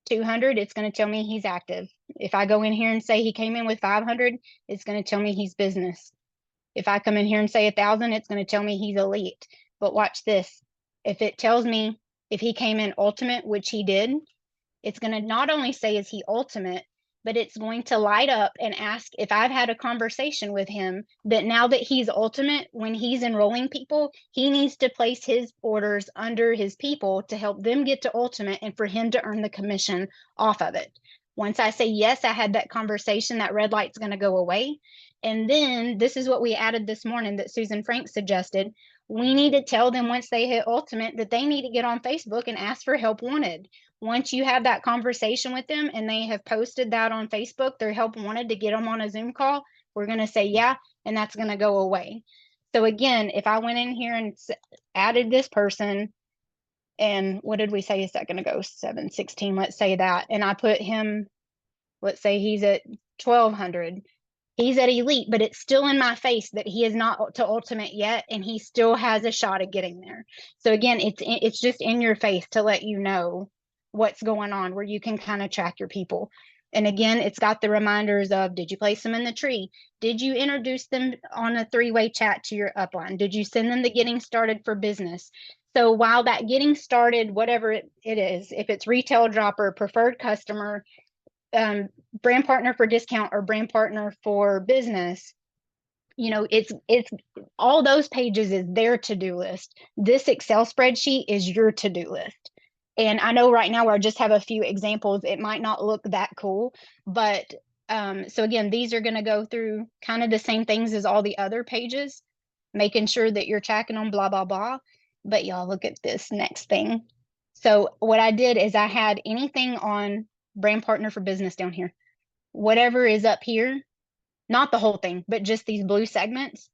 200, it's going to tell me he's active. If I go in here and say he came in with 500, it's going to tell me he's business. If I come in here and say 1,000, it's going to tell me he's elite. But watch this. If it tells me if he came in ultimate, which he did, it's going to not only say is he ultimate, but it's going to light up and ask if I've had a conversation with him that now that he's ultimate, when he's enrolling people, he needs to place his orders under his people to help them get to ultimate and for him to earn the commission off of it. Once I say, yes, I had that conversation, that red light's going to go away. And then this is what we added this morning that Susan Frank suggested. We need to tell them once they hit ultimate that they need to get on Facebook and ask for help wanted. Once you have that conversation with them and they have posted that on Facebook, their help wanted to get them on a Zoom call, we're going to say, yeah, and that's going to go away. So again, if I went in here and added this person, and what did we say is that going to go 716, let's say that, and I put him, let's say he's at 1,200. He's at elite, but it's still in my face that he is not to ultimate yet, and he still has a shot at getting there. So again, it's just in your face to let you know what's going on, where you can kind of track your people. And again, it's got the reminders of, did you place them in the tree? Did you introduce them on a 3-way chat to your upline? Did you send them the getting started for business? So while that getting started, whatever it is, if it's retail dropper, preferred customer, brand partner for discount, or brand partner for business, you know, it's all those pages is their to-do list. This Excel spreadsheet is your to-do list. And I know right now where I just have a few examples, it might not look that cool, but so again, these are going to go through kind of the same things as all the other pages, making sure that you're tracking them, blah, blah, blah. But y'all look at this next thing. So what I did is I had anything on brand partner for business down here. Whatever is up here, not the whole thing, but just these blue segments.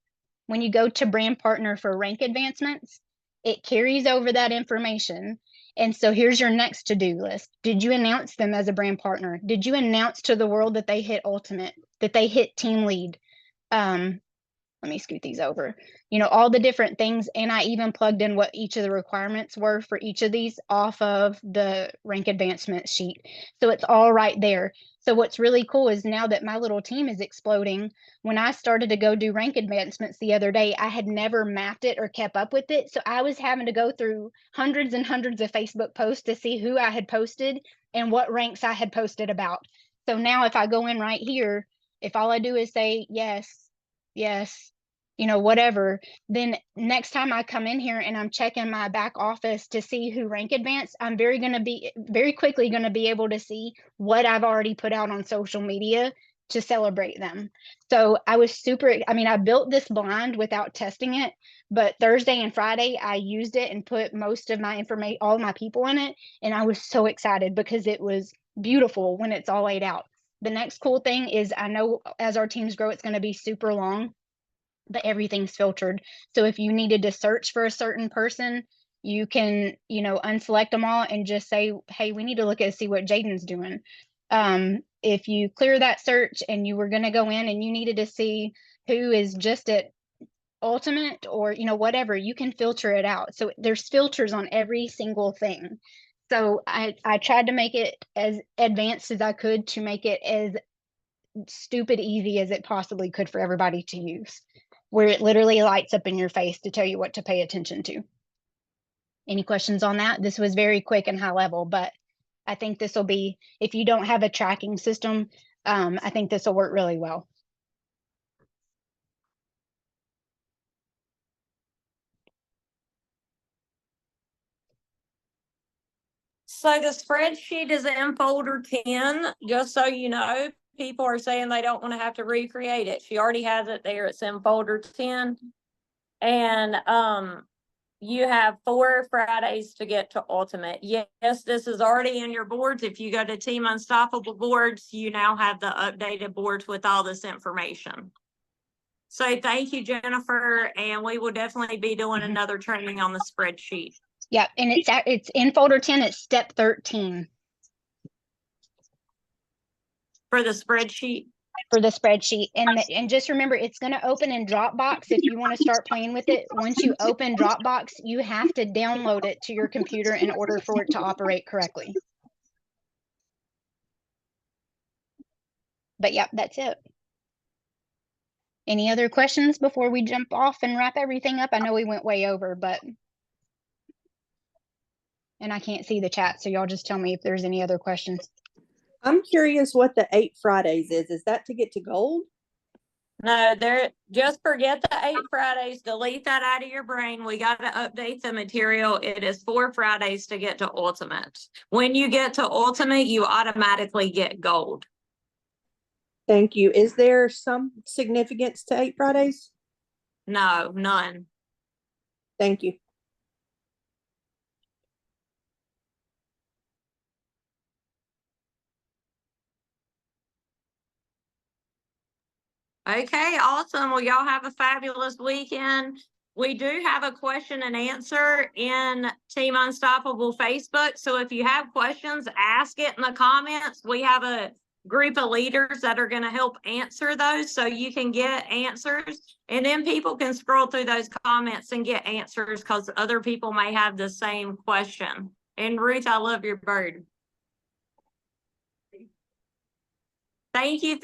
When you go to brand partner for rank advancements, it carries over that information. And so here's your next to-do list. Did you announce them as a brand partner? Did you announce to the world that they hit ultimate, that they hit team lead? Let me scoot these over, you know, all the different things. And I even plugged in what each of the requirements were for each of these off of the rank advancement sheet. So it's all right there. So what's really cool is now that my little team is exploding, when I started to go do rank advancements the other day, I had never mapped it or kept up with it. So I was having to go through hundreds and hundreds of Facebook posts to see who I had posted and what ranks I had posted about. So now if I go in right here, if all I do is say yes, you know, whatever, then next time I come in here and I'm checking my back office to see who rank advanced, I'm very quickly going to be able to see what I've already put out on social media to celebrate them. So I was I built this blind without testing it, but Thursday and Friday I used it and put most of my information, all my people in it. And I was so excited because it was beautiful when it's all laid out. The next cool thing is I know as our teams grow, it's going to be super long, but everything's filtered. So if you needed to search for a certain person, you can, you know, unselect them all and just say, hey, we need to look at see what Jaden's doing. If you clear that search and you were going to go in and you needed to see who is just at ultimate or, you know, whatever, you can filter it out. So there's filters on every single thing. So I tried to make it as advanced as I could to make it as stupid easy as it possibly could for everybody to use, where it literally lights up in your face to tell you what to pay attention to. Any questions on that? This was very quick and high level, but I think this will be, if you don't have a tracking system, I think this will work really well. So the spreadsheet is in folder 10, just so you know. People are saying they don't want to have to recreate it. She already has it there. It's in folder 10. And you have 4 Fridays to get to ultimate. Yes, this is already in your boards. If you go to Team Unstoppable boards, you now have the updated boards with all this information. So thank you, Jennifer. And we will definitely be doing another training on the spreadsheet. Yeah, and it's in folder 10, it's step 13. For the spreadsheet? For the spreadsheet. And just remember, it's going to open in Dropbox if you want to start playing with it. Once you open Dropbox, you have to download it to your computer in order for it to operate correctly. But yeah, that's it. Any other questions before we jump off and wrap everything up? I know we went way over, but and I can't see the chat, so y'all just tell me if there's any other questions. I'm curious what the 8 Fridays is. Is that to get to gold? No, just forget the 8 Fridays. Delete that out of your brain. We got to update the material. It is 4 Fridays to get to ultimate. When you get to ultimate, you automatically get gold. Thank you. Is there some significance to 8 Fridays? No, none. Thank you. Okay, awesome. Well, y'all have a fabulous weekend. We do have a question and answer in Team Unstoppable Facebook. So if you have questions, ask it in the comments. We have a group of leaders that are going to help answer those so you can get answers. And then people can scroll through those comments and get answers because other people may have the same question. And Ruth, I love your bird. Thank you,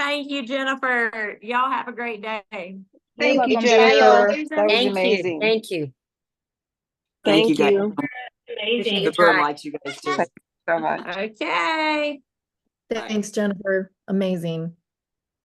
Jennifer. Y'all have a great day. Thank you, welcome. Jennifer. That was Thank amazing. you. Thank you. Thank you. guys. Amazing. The bird likes you guys too. Thank you so much. Okay. Thanks, Jennifer. Amazing.